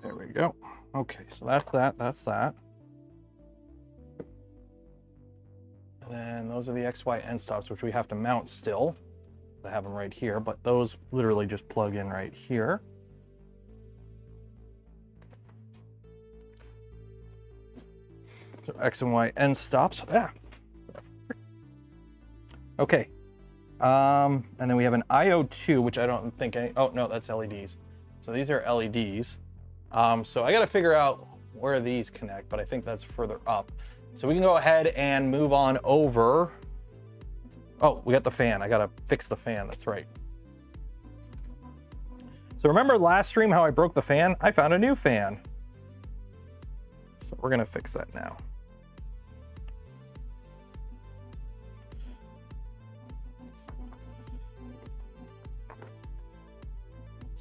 There we go. Okay, so that's that, that's that. And then those are the XY end stops, which we have to mount still. I have them right here, but those literally just plug in right here. So X and Y end stops. Yeah. Okay. And then we have an IO2, which I don't think any, oh no, that's LEDs. So these are LEDs. So I got to figure out where these connect, but I think that's further up. So we can go ahead and move on over. Oh, we got the fan. I got to fix the fan. That's right. So remember last stream how I broke the fan? I found a new fan. So we're going to fix that now.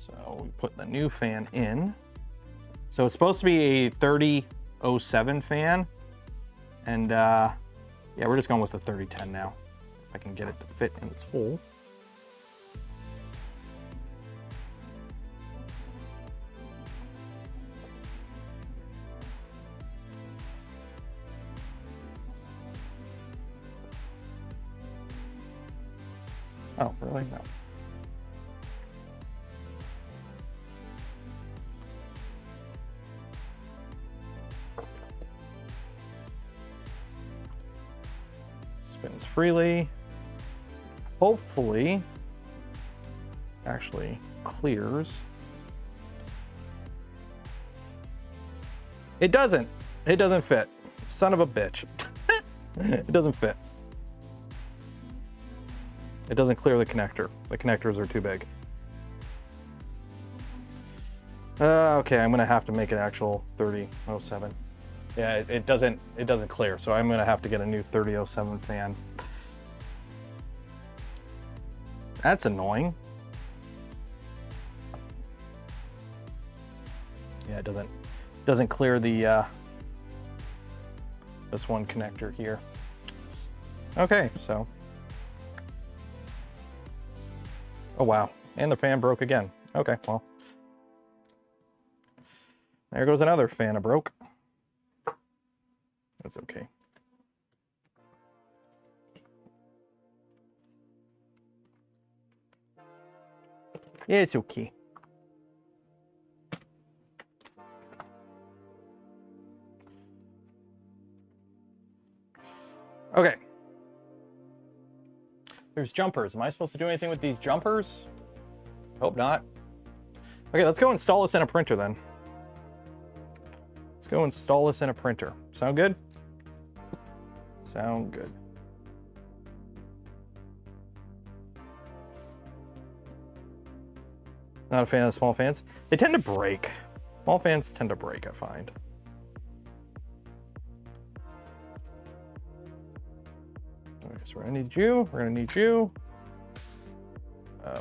So we put the new fan in. So it's supposed to be a 3007 fan. And yeah, we're just going with the 3010 now. If I can get it to fit in its hole. Oh, really? No. Spins freely. Hopefully, actually clears. It doesn't. It doesn't fit. Son of a bitch. It doesn't fit. It doesn't clear the connector. The connectors are too big. Okay, I'm gonna have to make an actual 3007. Yeah, it doesn't clear, so I'm gonna have to get a new 3007 fan. That's annoying. Yeah, it doesn't clear the this one connector here. Okay, so. Oh wow, and the fan broke again. Okay, well. There goes another fan that broke. That's okay. Yeah, it's okay. Okay. There's jumpers. Am I supposed to do anything with these jumpers? Hope not. Okay, let's go install this in a printer then. Let's go install this in a printer. Sound good? Sound good. Not a fan of small fans. They tend to break. Small fans tend to break, I find. Okay, so we're gonna need you. We're gonna need you.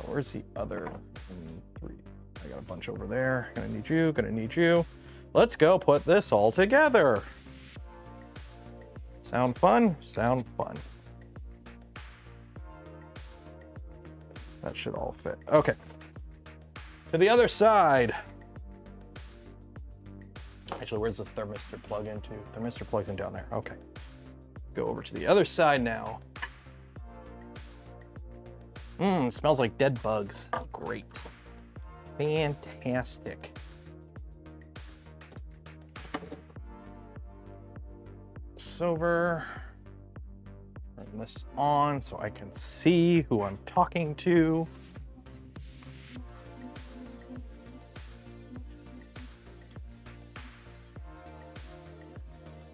Where's the other 3? I got a bunch over there. Gonna need you. Gonna need you. Let's go put this all together. Sound fun? Sound fun. That should all fit. Okay. To the other side. Actually, where's the thermistor plug into? Thermistor plugs in down there. Okay. Go over to the other side now. Smells like dead bugs. Great. Fantastic. This over. Turn this on so I can see who I'm talking to.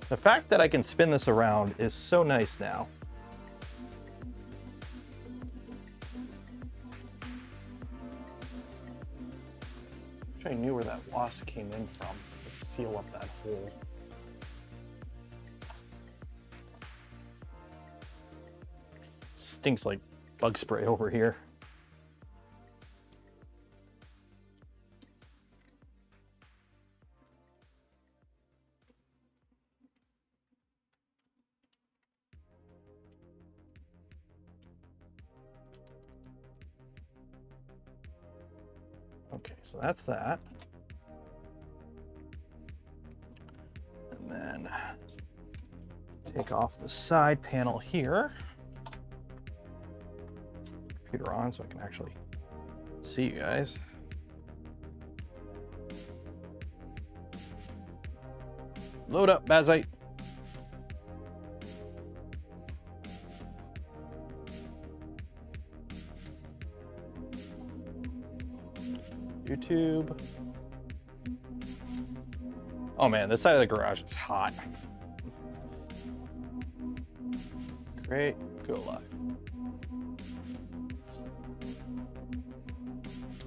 The fact that I can spin this around is so nice now. I wish I knew where that wasp came in from so I could seal up that hole. Stinks like bug spray over here. Okay, so that's that. And then take off the side panel here. Computer on so I can actually see you guys. Load up, Bazite. YouTube. Oh man, this side of the garage is hot. Great, go live.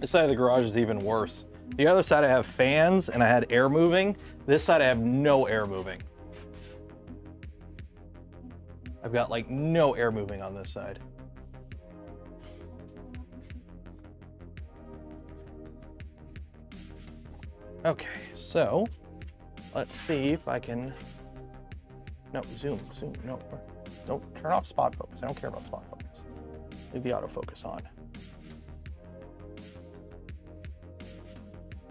This side of the garage is even worse. The other side I have fans and I had air moving. This side I have no air moving. I've got like no air moving on this side. Okay, so let's see if I can, no, zoom, no, don't turn off spot focus. I don't care about spot focus. Leave the autofocus on.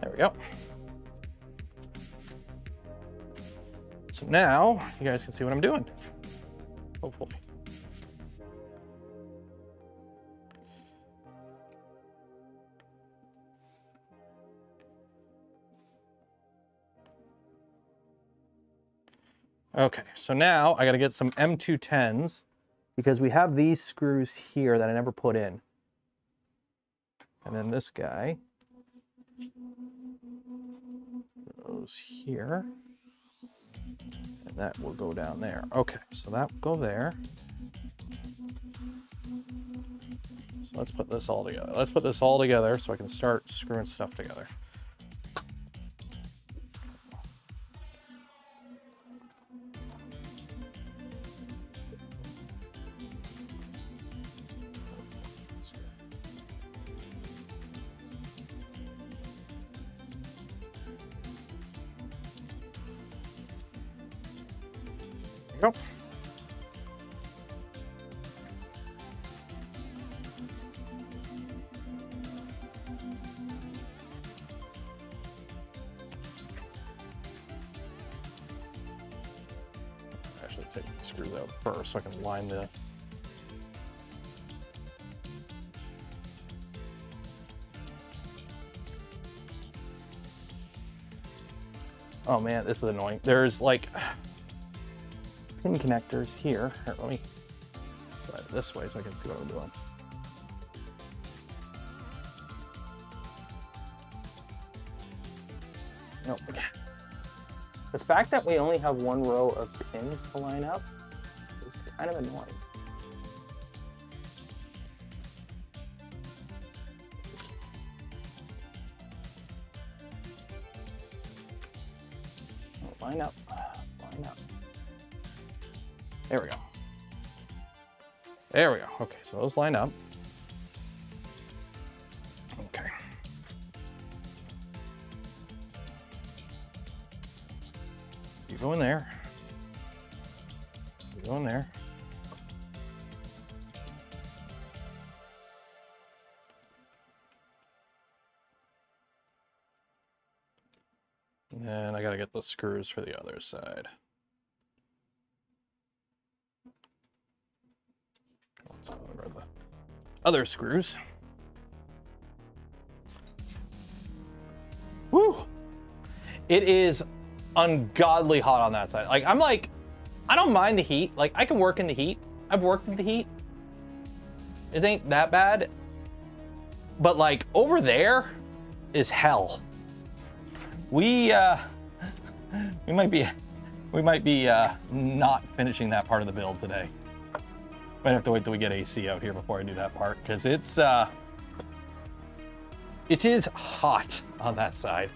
There we go. So now you guys can see what I'm doing, hopefully. Okay, so now I gotta get some M210s because we have these screws here that I never put in. And then this guy goes here. And that will go down there. Okay, so that will go there. So let's put this all together. Let's put this all together so I can start screwing stuff together. There we go. I should take the screws out first so I can line the. Oh man, this is annoying. There's like pin connectors here. Here, let me slide it this way so I can see what I'm doing. Nope. The fact that we only have one row of pins to line up is kind of annoying. Oh, line up, line up. There we go. There we go. Okay, so those line up. Okay. You go in there. You go in there. And then I gotta get the screws for the other side. Let's grab the other screws. Woo! It is ungodly hot on that side. Like, I don't mind the heat. Like, I can work in the heat. I've worked in the heat. It ain't that bad. But like, over there is hell. We might be not finishing that part of the build today. Might have to wait till we get AC out here before I do that part, because it is hot on that side.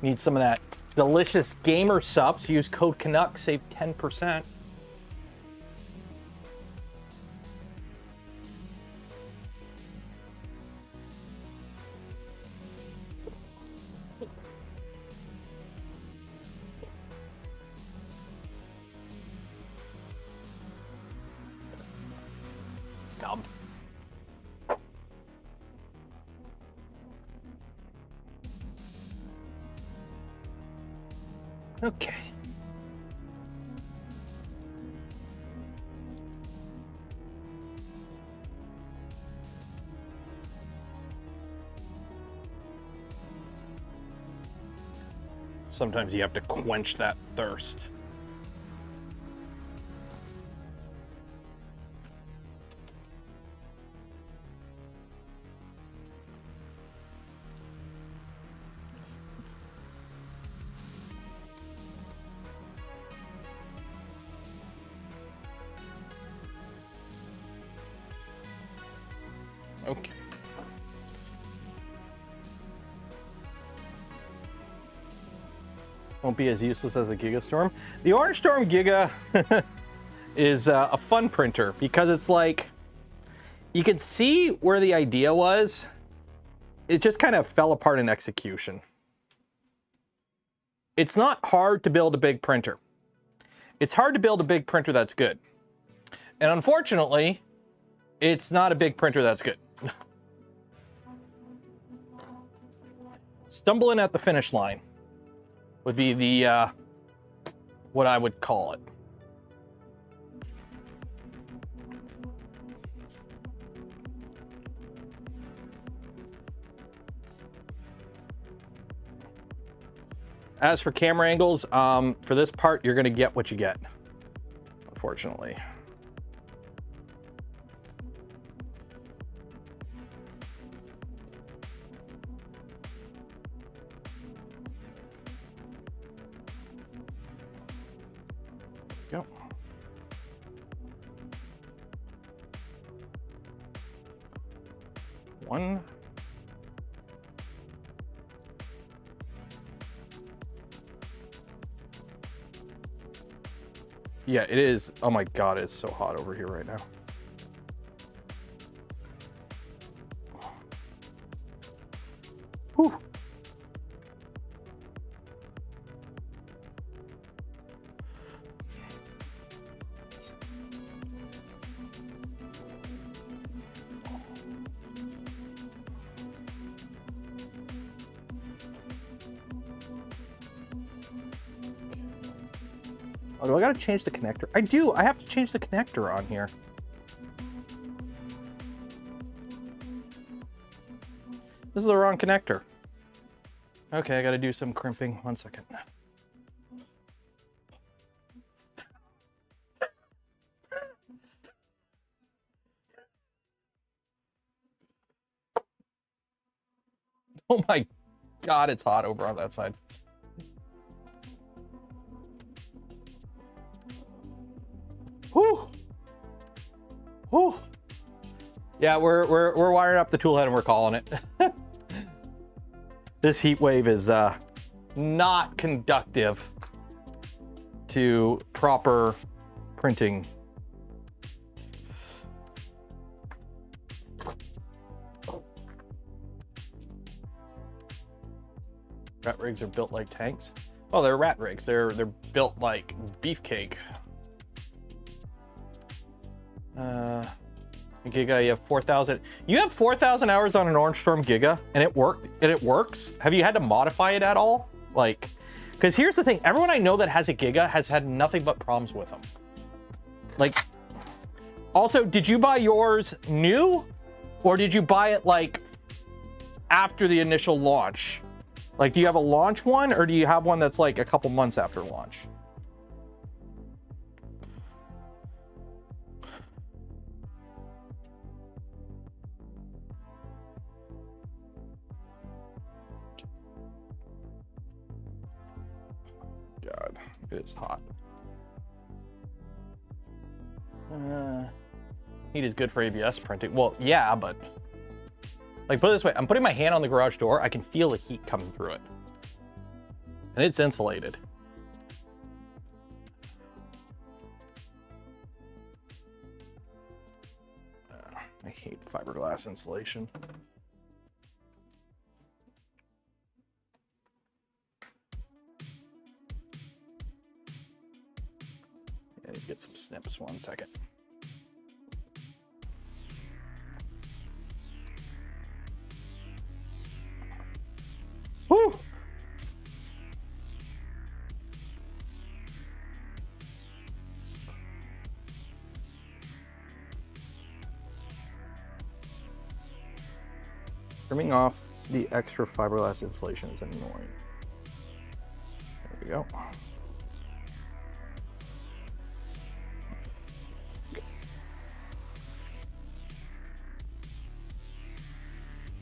Need some of that delicious gamer subs. Use code Canuck, save 10%. Dumb. Okay. Sometimes you have to quench that thirst. Okay. Won't be as useless as the Giga Storm. The Orange Storm Giga is a fun printer because it's like, you can see where the idea was. It just kind of fell apart in execution. It's not hard to build a big printer. It's hard to build a big printer that's good. And unfortunately, it's not a big printer that's good. Stumbling at the finish line would be the, what I would call it. As for camera angles, for this part, you're gonna get what you get, unfortunately. Go. One. Yeah, it is. Oh my God, it's so hot over here right now. Whew. Oh, do I gotta change the connector? I do. I have to change the connector on here. This is the wrong connector. Okay, I gotta do some crimping. 1 second. Oh my God, it's hot over on that side. Whew. Whew. Yeah, we're wiring up the tool head and we're calling it. This heat wave is not conductive to proper printing. Rat rigs are built like tanks. Oh, they're rat rigs. They're built like beefcake. Giga, you have 4,000. You have 4,000 hours on an Orange Storm Giga, and it works. Have you had to modify it at all? Like, because here's the thing: everyone I know that has a Giga has had nothing but problems with them. Like, also, did you buy yours new, or did you buy it like after the initial launch? Like, do you have a launch one, or do you have one that's like a couple months after launch? God, it is hot. Heat is good for ABS printing. Well, yeah, but like, put it this way, I'm putting my hand on the garage door, I can feel the heat coming through it. And it's insulated. I hate fiberglass insulation. I need to get some snips. 1 second. Woo! Trimming off the extra fiberglass insulation is annoying. There we go.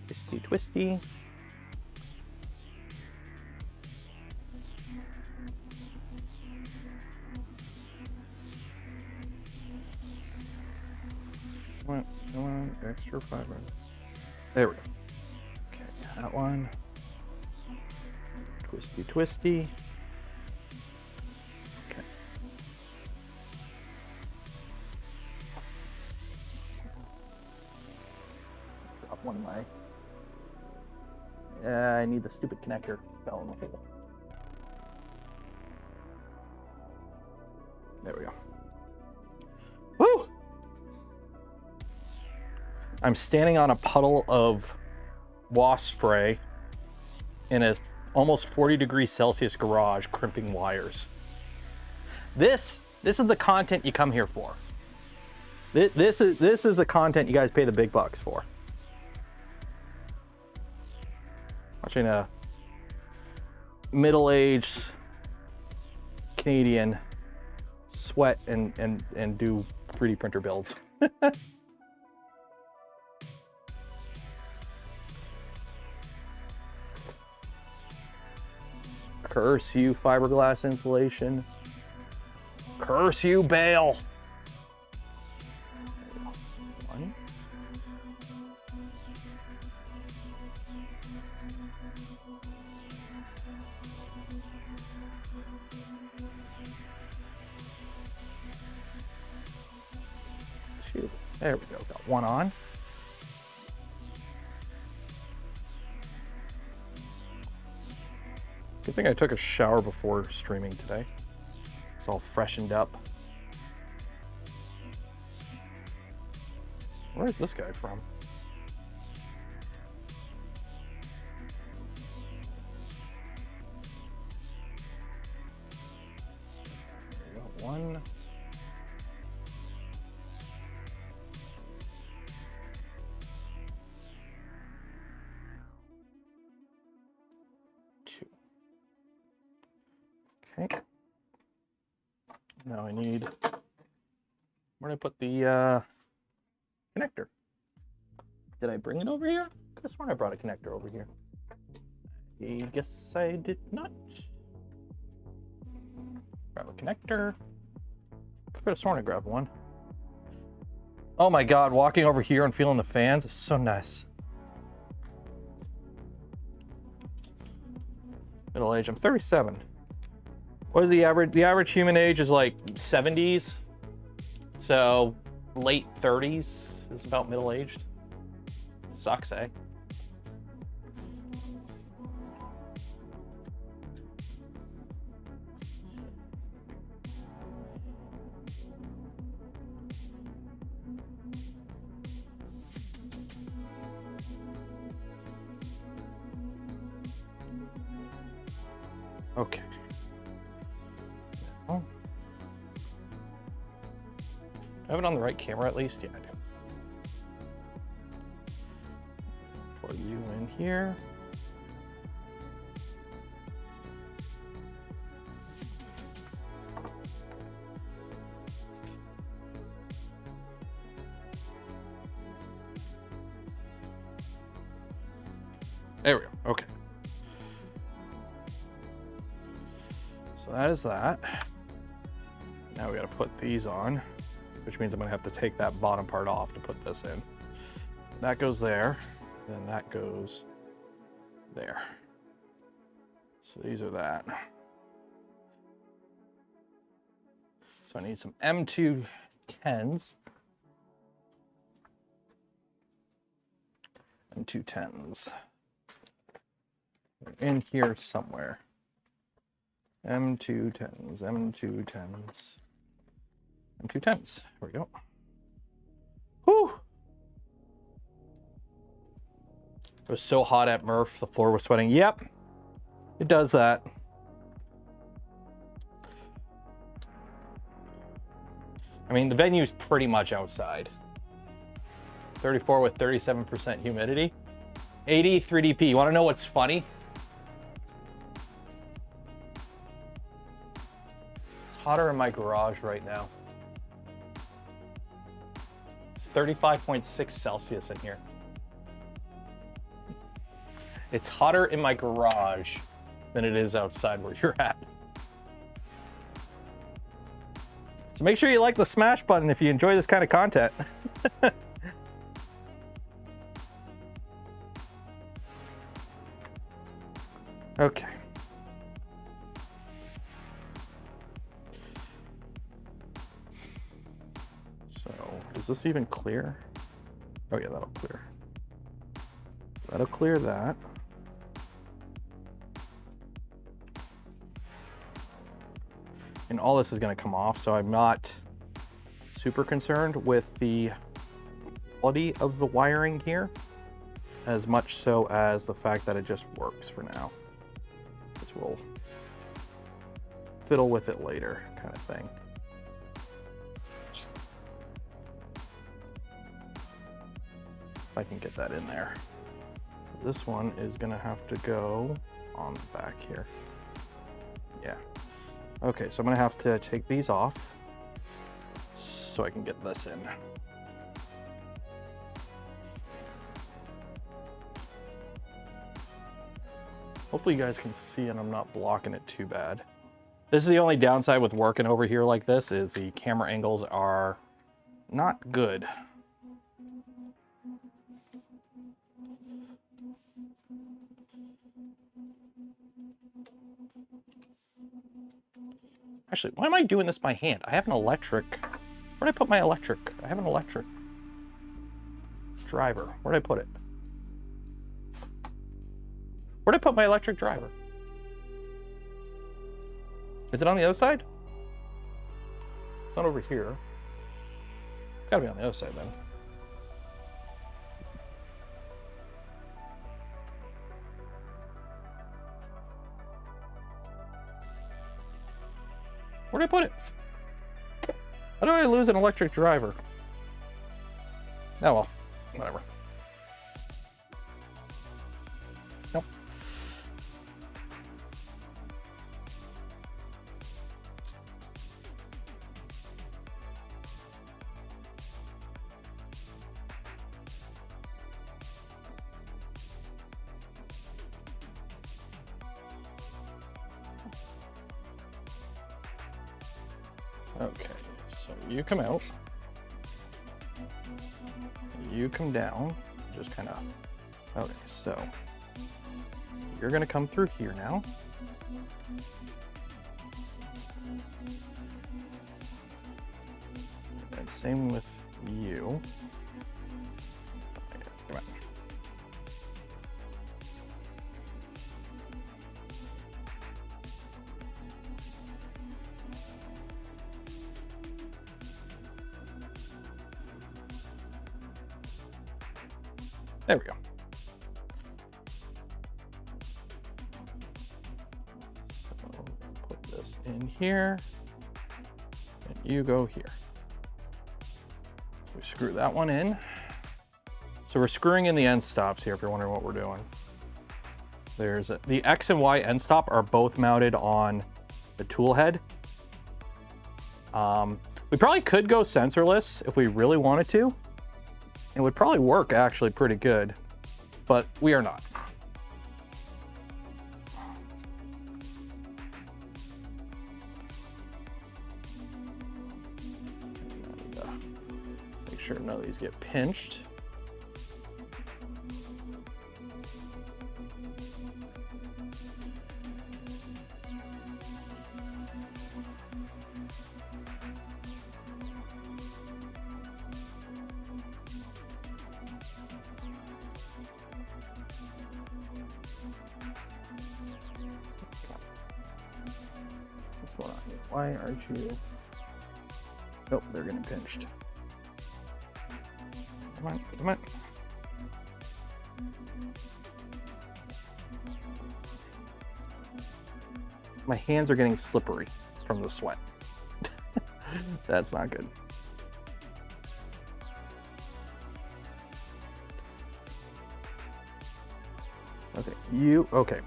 Twisty, twisty. Come on, extra fiber. There we go. Okay, that one. Twisty, twisty. Okay. one of my... I need the stupid connector. Fell in the hole. There we go. Woo! I'm standing on a puddle of wasp spray in a almost 40°C garage crimping wires. This is the content you come here for. This is the content you guys pay the big bucks for. Watching a middle-aged Canadian sweat and do 3D printer builds. Curse you, fiberglass insulation. Curse you, bale. One. Two. There we go. Got one on. Good thing I took a shower before streaming today. It's all freshened up. Where is this guy from? There we go. One. Okay. Now I need, where did I put the connector? Did I bring it over here? Could have sworn I brought a connector over here. I guess I did not. Grab a connector. Could have sworn I grabbed one. Oh my God, walking over here and feeling the fans is so nice. Middle age, I'm 37. What is the average? The average human age is like 70s. So late 30s is about middle-aged. Sucks, eh? Okay. Oh. Do I have it on the right camera at least? Yeah, I do. Plug you in here. There we go. Okay. So that is that. Now we got to put these on, which means I'm going to have to take that bottom part off to put this in. That goes there, then that goes there. So these are that. So I need some M210s. M210s. They're in here somewhere. M210s, M210s, M210s. Here we go. Whew! It was so hot at Murph, the floor was sweating. Yep, it does that. I mean, the venue's pretty much outside. 34 with 37% humidity. 80 3DP. You want to know what's funny? It's hotter in my garage right now. It's 35.6 Celsius in here. It's hotter in my garage than it is outside where you're at. So make sure you like the smash button if you enjoy this kind of content. Okay. So, does this even clear? Oh yeah, that'll clear. That'll clear that. And all this is going to come off, so I'm not super concerned with the quality of the wiring here, as much so as the fact that it just works for now. This will fiddle with it later, kind of thing. If I can get that in there. This one is gonna have to go on the back here. Yeah. Okay, so I'm gonna have to take these off so I can get this in. Hopefully you guys can see and I'm not blocking it too bad. This is the only downside with working over here like this, is the camera angles are not good. Actually, why am I doing this by hand? I have an electric. Where'd I put my electric? I have an electric driver. Where'd I put it? Where'd I put my electric driver? Is it on the other side? It's not over here. It's gotta be on the other side then. Where'd I put it? How do I lose an electric driver? Oh well, whatever. Nope. Okay, so you come out, you come down, just kind of, okay, so you're gonna come through here now. And same with you. Come on. There we go. So put this in here, and you go here. We screw that one in. So we're screwing in the end stops here, if you're wondering what we're doing. There's the X and Y end stop are both mounted on the tool head. We probably could go sensorless if we really wanted to. It would probably work actually pretty good, but we are not. Make sure none of these get pinched. Why aren't you? Nope, they're getting pinched. Come on, come on. My hands are getting slippery from the sweat. That's not good. Okay, okay.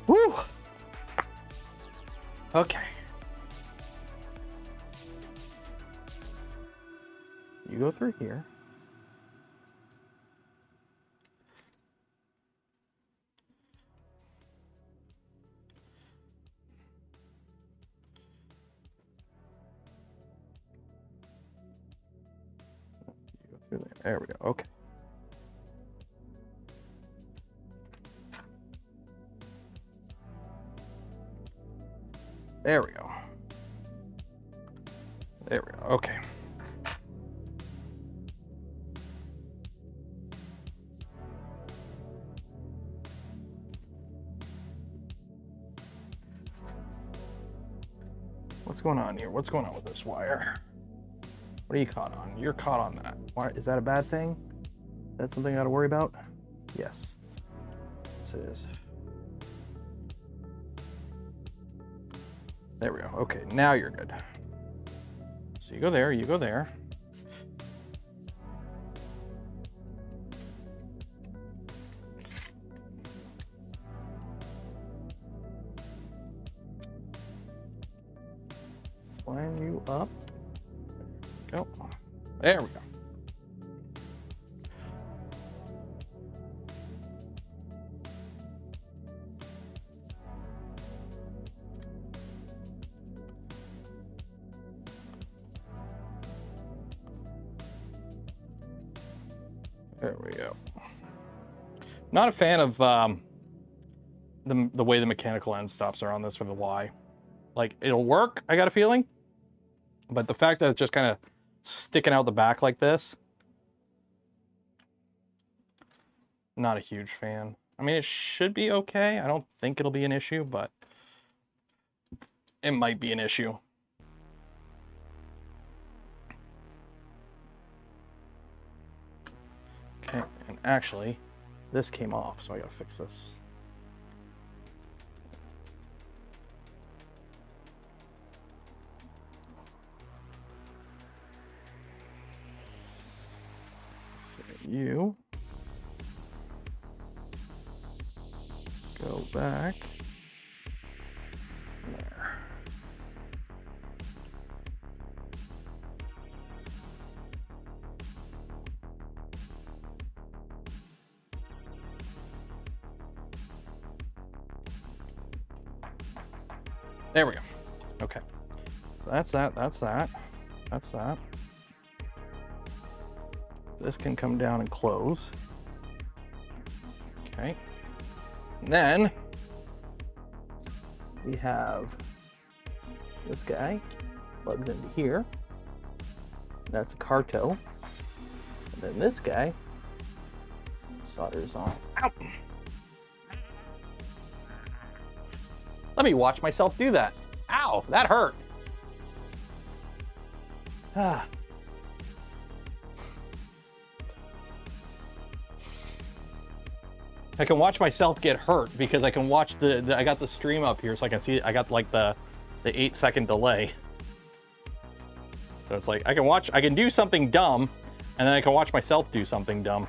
Woo! Okay. You go through here. You go through there. There we go. Okay. There we go. There we go. Okay. What's going on here? What's going on with this wire? What are you caught on? You're caught on that. Why, is that a bad thing? Is that something I gotta worry about? Yes. Yes, it is. There we go. Okay, now you're good. So you go there, you go there. Line you up. Go. There we go. There we go. Not a fan of the way the mechanical end stops are on this for the Y. Like, it'll work, I got a feeling, but the fact that it's just kind of sticking out the back like this, not a huge fan. I mean, it should be okay. I don't think it'll be an issue, but it might be an issue. Okay, and actually, this came off, so I gotta fix this. You go back there. There we go. Okay. So that's that, that's that, that's that. This can come down and close. Okay. And then we have this guy plugs into here. That's the car tow. And then this guy solders on. Ow! Let me watch myself do that. Ow, that hurt. Ah. I can watch myself get hurt because I can watch I got the stream up here so I can see it. I got like the 8-second delay. So it's like I can do something dumb and then I can watch myself do something dumb.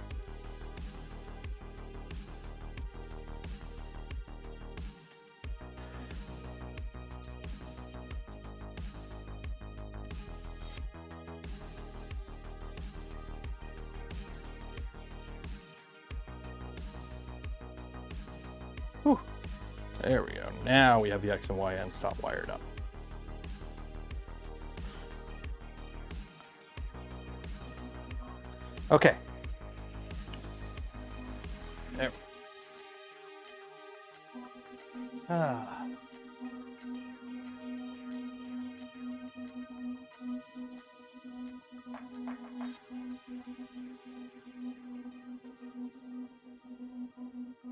Whew. There we go. Now we have the X and Y end stop wired up. Okay. There. Ah.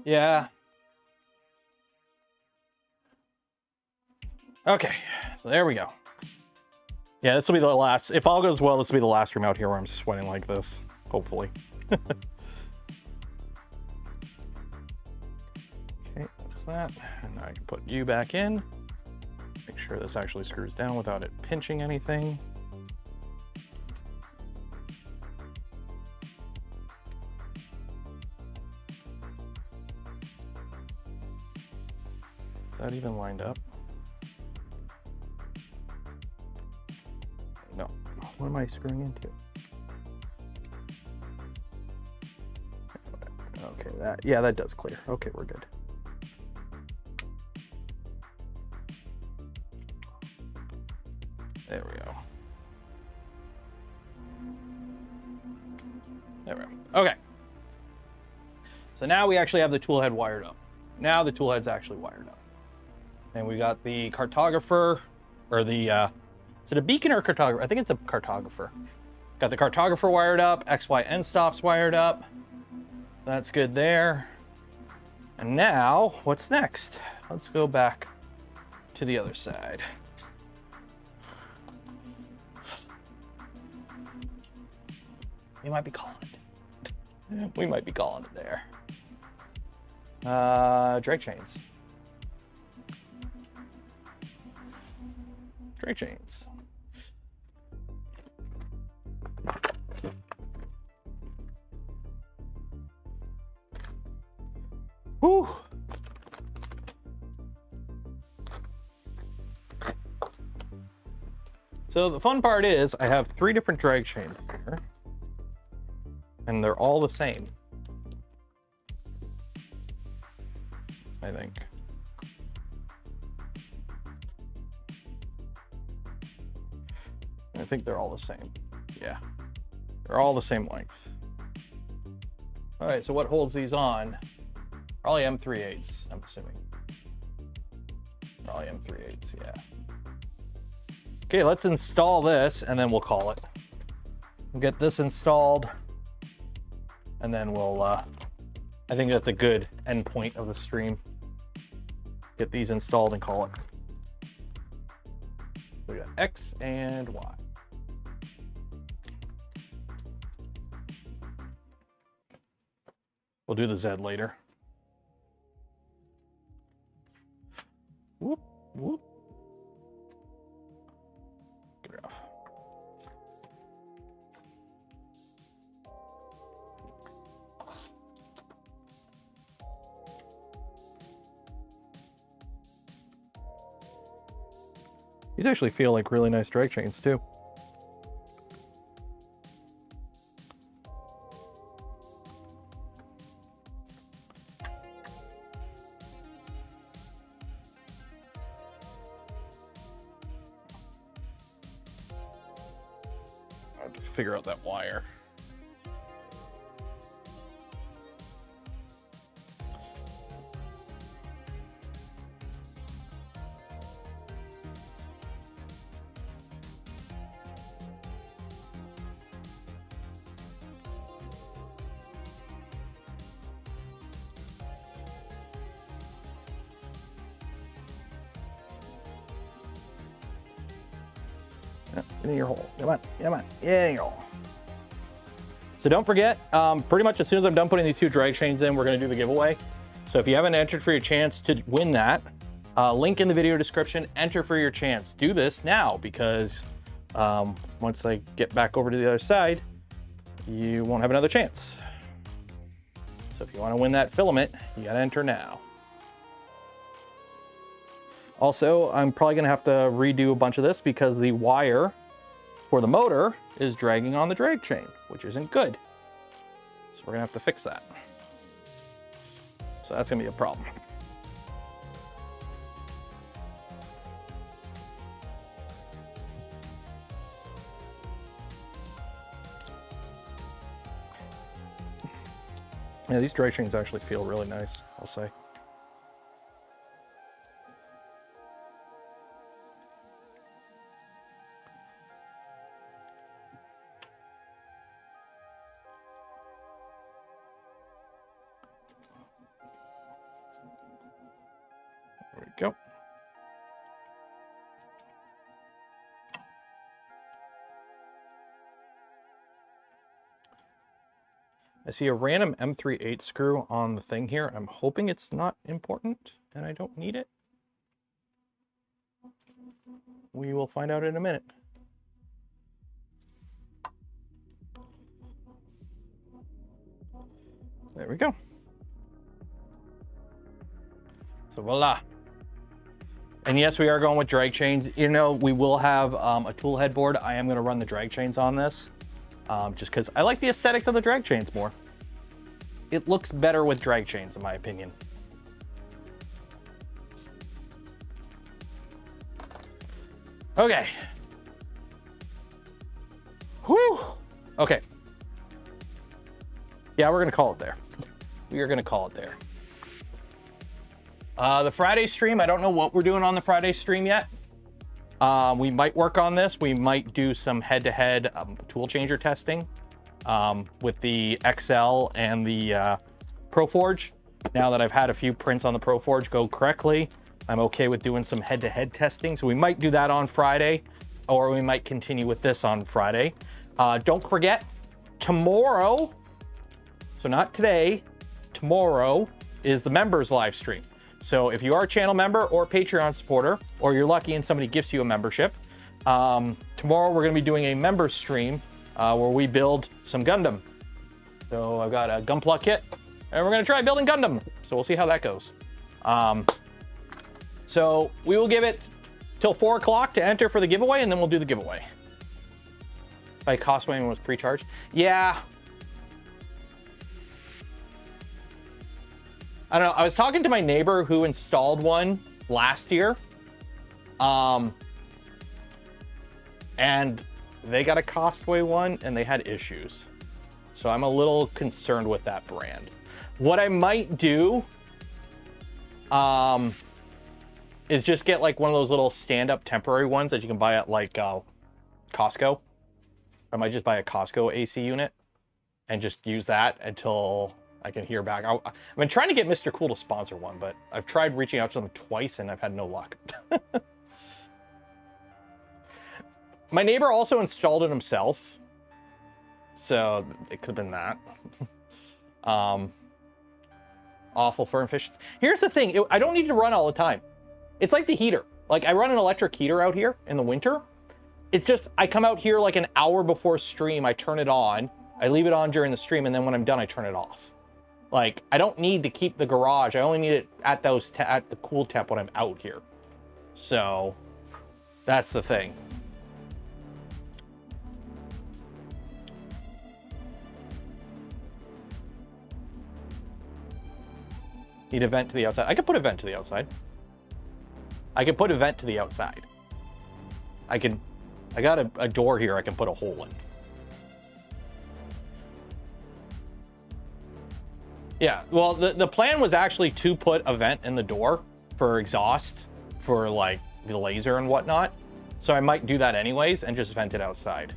Yeah. Okay, so there we go. Yeah, this will be the last, if all goes well, this will be the last room out here where I'm sweating like this, hopefully. Okay, that's that. And now I can put you back in. Make sure this actually screws down without it pinching anything. Is that even lined up? No. What am I screwing into? Okay, that does clear. Okay, we're good. There we go. There we go. Okay. So now we actually have the tool head wired up. Now the tool head's actually wired up. And we got the cartographer, or the, is it a beacon or a cartographer? I think it's a cartographer. Got the cartographer wired up, XY end stops wired up. That's good there. And now, what's next? Let's go back to the other side. We might be calling it. We might be calling it there. Drag chains. Drag chains. Whew. So the fun part is I have 3 different drag chains here, and they're all the same, I think. I think they're all the same. Yeah, they're all the same length. All right, so what holds these on? Probably M3/8s, I'm assuming. Probably M3/8s, yeah. Okay, let's install this and then we'll call it. We'll get this installed and then we'll, I think that's a good end point of the stream. Get these installed and call it. We got X and Y. We'll do the Z later. Whoop, whoop. Get it off. These actually feel like really nice drag chains too. I have to figure out that wire. Get in your hole. Come on, come on, get in your hole. So don't forget, pretty much as soon as I'm done putting these 2 drag chains in, we're gonna do the giveaway. So if you haven't entered for your chance to win that, link in the video description, enter for your chance. Do this now because once I get back over to the other side, you won't have another chance. So if you wanna win that filament, you gotta enter now. Also, I'm probably gonna have to redo a bunch of this because the wire for the motor is dragging on the drag chain, which isn't good. So we're gonna have to fix that. So that's gonna be a problem. Yeah, these drag chains actually feel really nice, I'll say. There we go. I see a random M3/8 screw on the thing here. I'm hoping it's not important and I don't need it. We will find out in a minute. There we go. So voila. And yes, we are going with drag chains. You know, we will have a tool headboard. I am going to run the drag chains on this just because I like the aesthetics of the drag chains more. It looks better with drag chains, in my opinion. Okay. Whew. Okay. Yeah, we're going to call it there. We are going to call it there. The Friday stream, I don't know what we're doing on the Friday stream yet. We might work on this. We might do some head-to-head tool changer testing with the XL and the ProForge. Now that I've had a few prints on the ProForge go correctly, I'm okay with doing some head-to-head testing. So we might do that on Friday, or we might continue with this on Friday. Don't forget, tomorrow, so not today, tomorrow is the members live stream. So if you are a channel member or Patreon supporter, or you're lucky and somebody gifts you a membership, tomorrow we're going to be doing a member stream where we build some Gundam. So I've got a Gunpla kit, and we're going to try building Gundam. So we'll see how that goes. So we will give it till 4 o'clock to enter for the giveaway, and then we'll do the giveaway. By cosplaying was pre-charged. Yeah. I don't know. I was talking to my neighbor who installed one last year. And they got a Costway one and they had issues. So I'm a little concerned with that brand. What I might do is just get like one of those little stand-up temporary ones that you can buy at like Costco. I might just buy a Costco AC unit and just use that until I can hear back. I've been trying to get Mr. Cool to sponsor one, but I've tried reaching out to them twice and I've had no luck. My neighbor also installed it himself, so it could have been that. Awful for efficiency. Here's the thing, I don't need to run all the time. It's like the heater. Like I run an electric heater out here in the winter. It's just, I come out here like an hour before stream, I turn it on, I leave it on during the stream, and then when I'm done, I turn it off. Like, I don't need to keep the garage. I only need it at at the cool temp when I'm out here. So, that's the thing. Need a vent to the outside. I could put a vent to the outside. I could put a vent to the outside. I got a door here I can put a hole in. Yeah, well, the plan was actually to put a vent in the door for exhaust for like the laser and whatnot. So I might do that anyways and just vent it outside.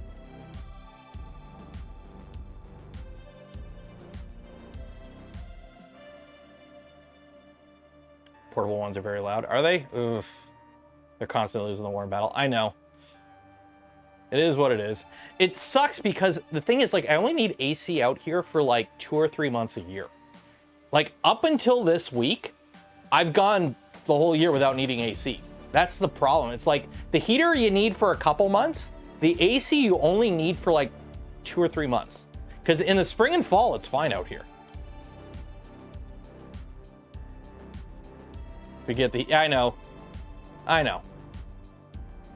Portable ones are very loud. Are they? Oof. They're constantly losing the warm battle. I know. It is what it is. It sucks because the thing is, like, I only need AC out here for like 2 or 3 months a year. Like, up until this week, I've gone the whole year without needing AC. That's the problem. It's like the heater you need for a couple months, the AC you only need for like 2 or 3 months. Because in the spring and fall, it's fine out here. We get the, I know.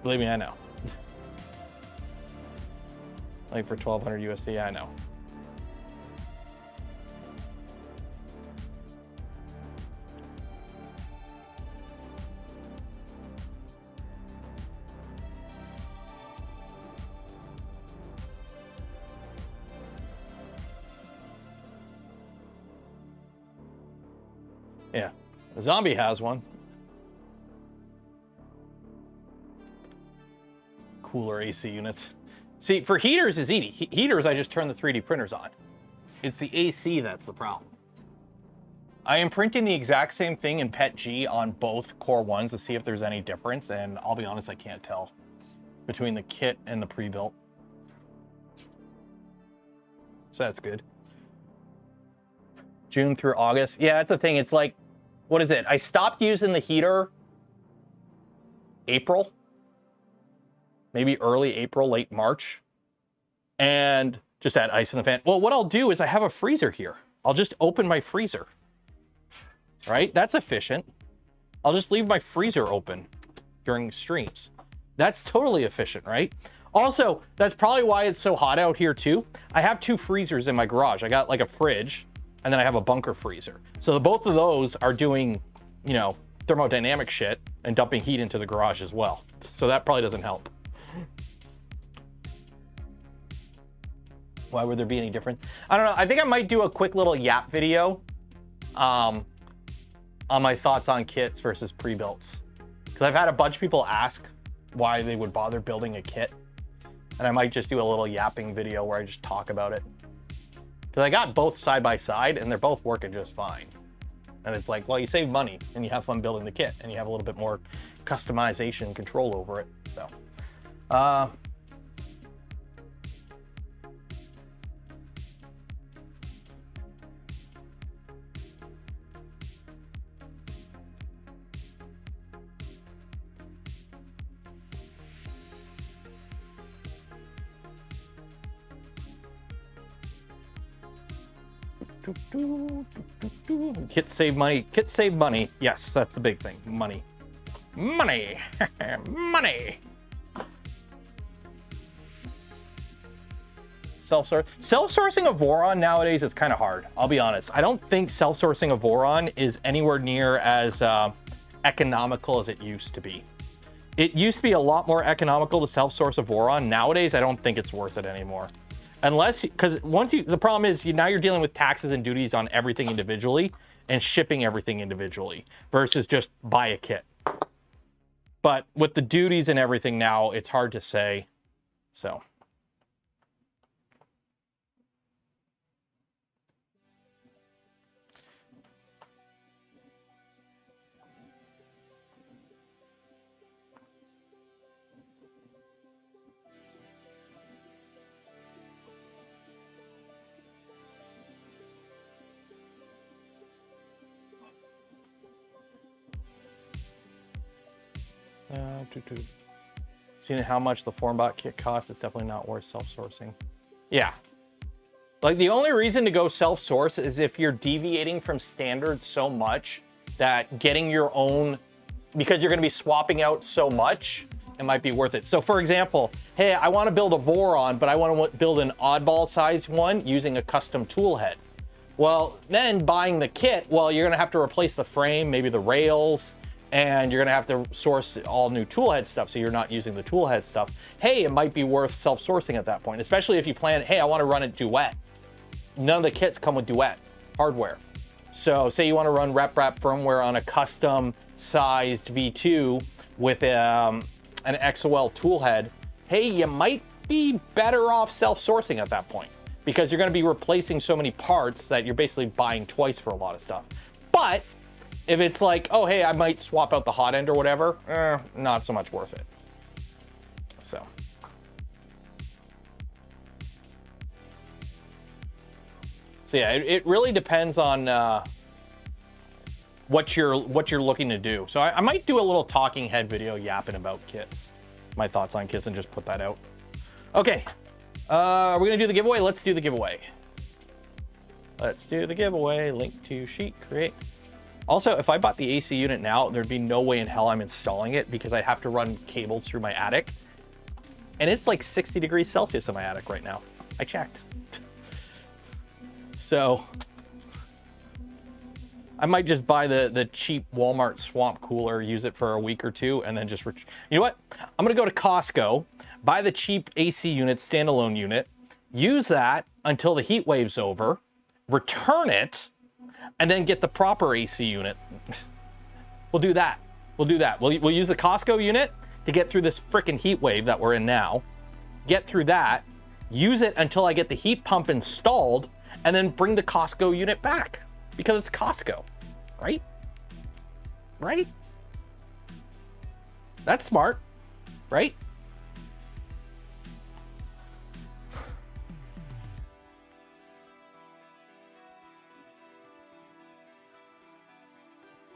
Believe me, I know. Like for 1200 USD, I know. Yeah, the zombie has one. Cooler AC units. See, for heaters is easy. Heaters, I just turn the 3D printers on. It's the AC that's the problem. I am printing the exact same thing in PETG on both Core 1s to see if there's any difference, and I'll be honest, I can't tell between the kit and the pre-built. So that's good. June through August. Yeah, that's the thing. It's like, what is it? I stopped using the heater April. Maybe early April, late March. And just add ice in the fan. Well, what I'll do is I have a freezer here. I'll just open my freezer. Right? That's efficient. I'll just leave my freezer open during streams. That's totally efficient, right? Also, that's probably why it's so hot out here too. I have 2 freezers in my garage. I got like a fridge, and then I have a bunker freezer. So both of those are doing, you know, thermodynamic shit and dumping heat into the garage as well. So that probably doesn't help. Why would there be any difference? I don't know. I think I might do a quick little yap video on my thoughts on kits versus pre-builts. Because I've had a bunch of people ask why they would bother building a kit. And I might just do a little yapping video where I just talk about it. Because I got both side by side and they're both working just fine. And it's like, well, you save money and you have fun building the kit and you have a little bit more customization and control over it. So, Kit save money. Kit save money. Yes, that's the big thing. Money. Money. Money. Self-sourcing a VORON nowadays is kind of hard. I'll be honest. I don't think self-sourcing a VORON is anywhere near as economical as it used to be. It used to be a lot more economical to self-source a VORON. Nowadays, I don't think it's worth it anymore. Unless, because the problem is now you're dealing with taxes and duties on everything individually and shipping everything individually versus just buy a kit. But with the duties and everything now, it's hard to say. So. Seeing how much the FormBot kit costs, it's definitely not worth self-sourcing. Yeah. Like the only reason to go self-source is if you're deviating from standards so much that getting your own, because you're going to be swapping out so much, it might be worth it. So for example, hey, I want to build a VORON, but I want to build an oddball sized one using a custom tool head. Well, then buying the kit, well, you're going to have to replace the frame, maybe the rails, and you're gonna have to source all new toolhead stuff, so you're not using the toolhead stuff. Hey, it might be worth self-sourcing at that point, especially if you plan, hey, I wanna run it Duet. None of the kits come with Duet hardware. So say you wanna run RepRap firmware on a custom sized V2 with an XOL toolhead, hey, you might be better off self-sourcing at that point because you're gonna be replacing so many parts that you're basically buying twice for a lot of stuff. But if it's like, oh, hey, I might swap out the hot end or whatever, not so much worth it. So. So yeah, it really depends on what you're looking to do. So I might do a little talking head video yapping about kits, my thoughts on kits, and just put that out. Okay, we're gonna do the giveaway. Let's do the giveaway. Let's do the giveaway. Link to sheet, create. Also, if I bought the AC unit now, there'd be no way in hell I'm installing it because I'd have to run cables through my attic. And it's like 60 degrees Celsius in my attic right now. I checked. So I might just buy the cheap Walmart swamp cooler, use it for a week or two, and then just, you know what? I'm gonna go to Costco, buy the cheap AC unit, standalone unit, use that until the heat wave's over, return it, and then get the proper AC unit. We'll do that. We'll do that. We'll use the Costco unit to get through this freaking heat wave that we're in now. Get through that, use it until I get the heat pump installed, and then bring the Costco unit back because it's Costco, right? Right? That's smart, right?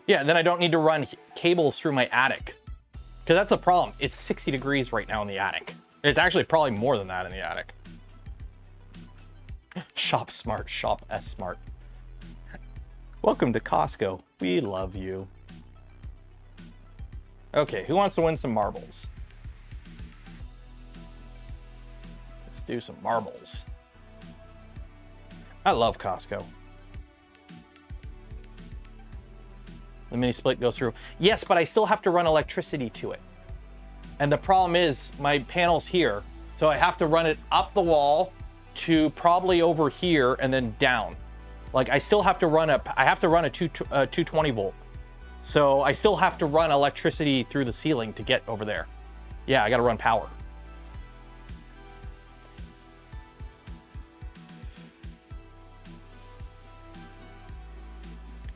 Yeah, then I don't need to run cables through my attic. Because that's the problem. It's 60 degrees right now in the attic. It's actually probably more than that in the attic. Shop smart, shop S smart. Welcome to Costco. We love you. Okay, who wants to win some marbles? Let's do some marbles. I love Costco. The mini split goes through. Yes, but I still have to run electricity to it. And the problem is my panel's here. So I have to run it up the wall to probably over here and then down. Like I still have to run a 220 volt. So I still have to run electricity through the ceiling to get over there. Yeah, I gotta run power.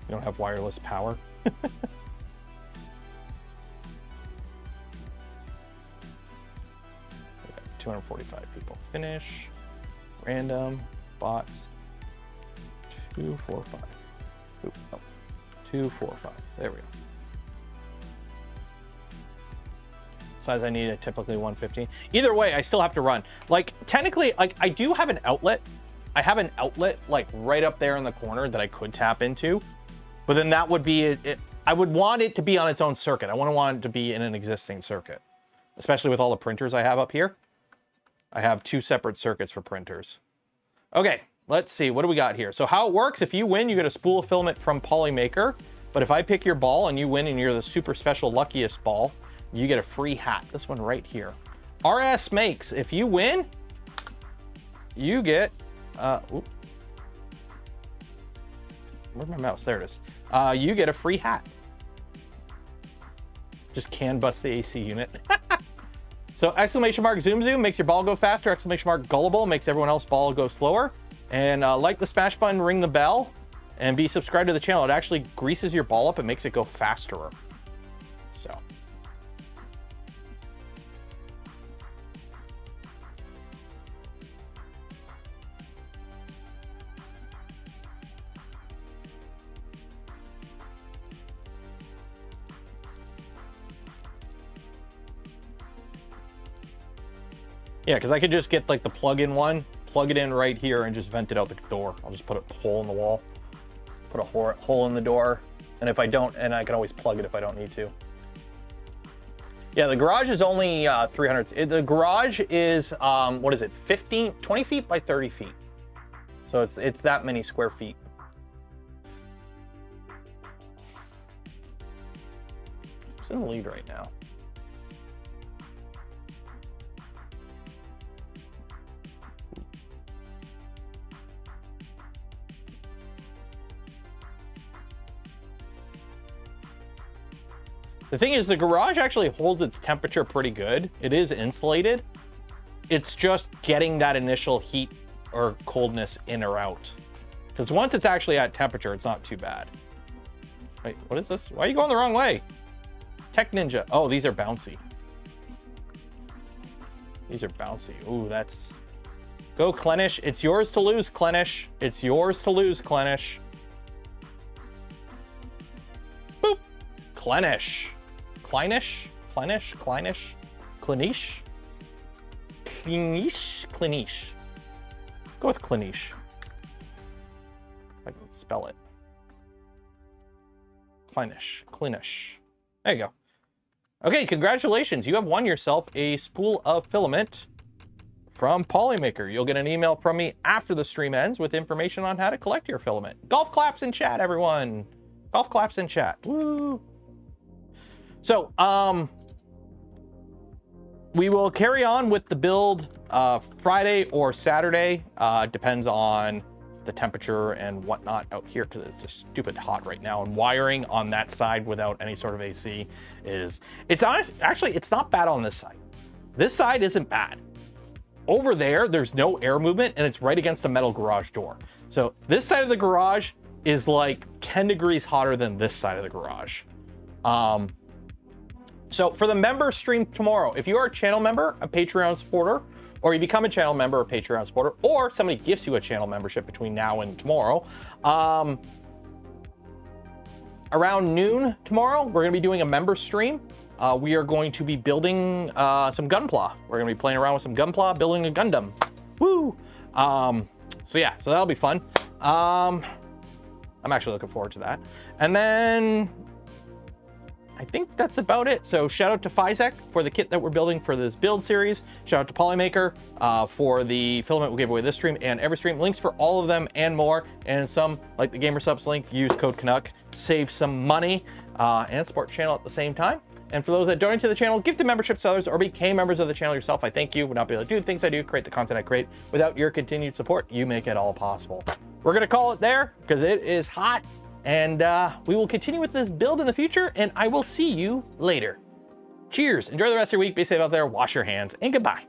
You don't have wireless power? 245 people. Finish. Random. Bots. 245. Oop, oh. 245. There we go. Size I need, typically 115. Either way, I still have to run. Like, technically, like, I do have an outlet I have an outlet like right up there in the corner that I could tap into, but then that would be it. I would want it to be on its own circuit. I wouldn't want it to be in an existing circuit, especially with all the printers I have up here. I have 2 separate circuits for printers. Okay, let's see, what do we got here? So how it works, if you win, you get a spool of filament from Polymaker, but if I pick your ball and you win and you're the super special luckiest ball, you get a free hat, this one right here. RS Makes, if you win, you get, where's my mouse? There it is. You get a free hat. Just can bust the AC unit. So exclamation mark zoom zoom makes your ball go faster. Exclamation mark gullible makes everyone else's ball go slower. And like the smash button, ring the bell, and be subscribed to the channel. It actually greases your ball up and makes it go faster. So. Yeah, because I could just get like the plug-in one, plug it in right here, and just vent it out the door. I'll just put a hole in the wall, put a hole in the door, and if I don't, and I can always plug it if I don't need to. Yeah, the garage is only 300. The garage is, what is it, 20 feet by 30 feet. So it's that many square feet. It's in the lead right now. The thing is, the garage actually holds its temperature pretty good. It is insulated. It's just getting that initial heat or coldness in or out. Because once it's actually at temperature, it's not too bad. Wait, what is this? Why are you going the wrong way? Tech Ninja. Oh, these are bouncy. These are bouncy. Ooh, that's... Go, Klenish. It's yours to lose, Klenish. It's yours to lose, Klenish. Boop. Klenish. Kleinish? Klenish? Kleinish? Klenish? Klenish? Klenish. Go with Klenish. If I can spell it. Kleinish. Klenish. There you go. Okay, congratulations. You have won yourself a spool of filament from Polymaker. You'll get an email from me after the stream ends with information on how to collect your filament. Golf claps in chat, everyone. Golf claps in chat. Woo! So, we will carry on with the build Friday or Saturday. Depends on the temperature and whatnot out here, because it's just stupid hot right now. And wiring on that side without any sort of AC is... Actually, it's not bad on this side. This side isn't bad. Over there, there's no air movement, and it's right against a metal garage door. So this side of the garage is like 10 degrees hotter than this side of the garage. So for the member stream tomorrow, if you are a channel member, a Patreon supporter, or you become a channel member or Patreon supporter, or somebody gifts you a channel membership between now and tomorrow, around noon tomorrow, we're going to be doing a member stream. We are going to be building some Gunpla. We're going to be playing around with some Gunpla, building a Gundam. Woo! So yeah, so that'll be fun. I'm actually looking forward to that. And then I think that's about it. So shout out to Fysetc for the kit that we're building for this build series. Shout out to Polymaker for the filament we gave away this stream and every stream. Links for all of them and more. And some, like the Gamer Subs link, use code Canuck, save some money, and support the channel at the same time. And for those that donate to the channel, give to memberships to others, or became members of the channel yourself, I thank you. Would not be able to do the things I do, create the content I create. Without your continued support, you make it all possible. We're going to call it there because it is hot. And we will continue with this build in the future, and I will see you later. Cheers. Enjoy the rest of your week. Be safe out there. Wash your hands, and goodbye.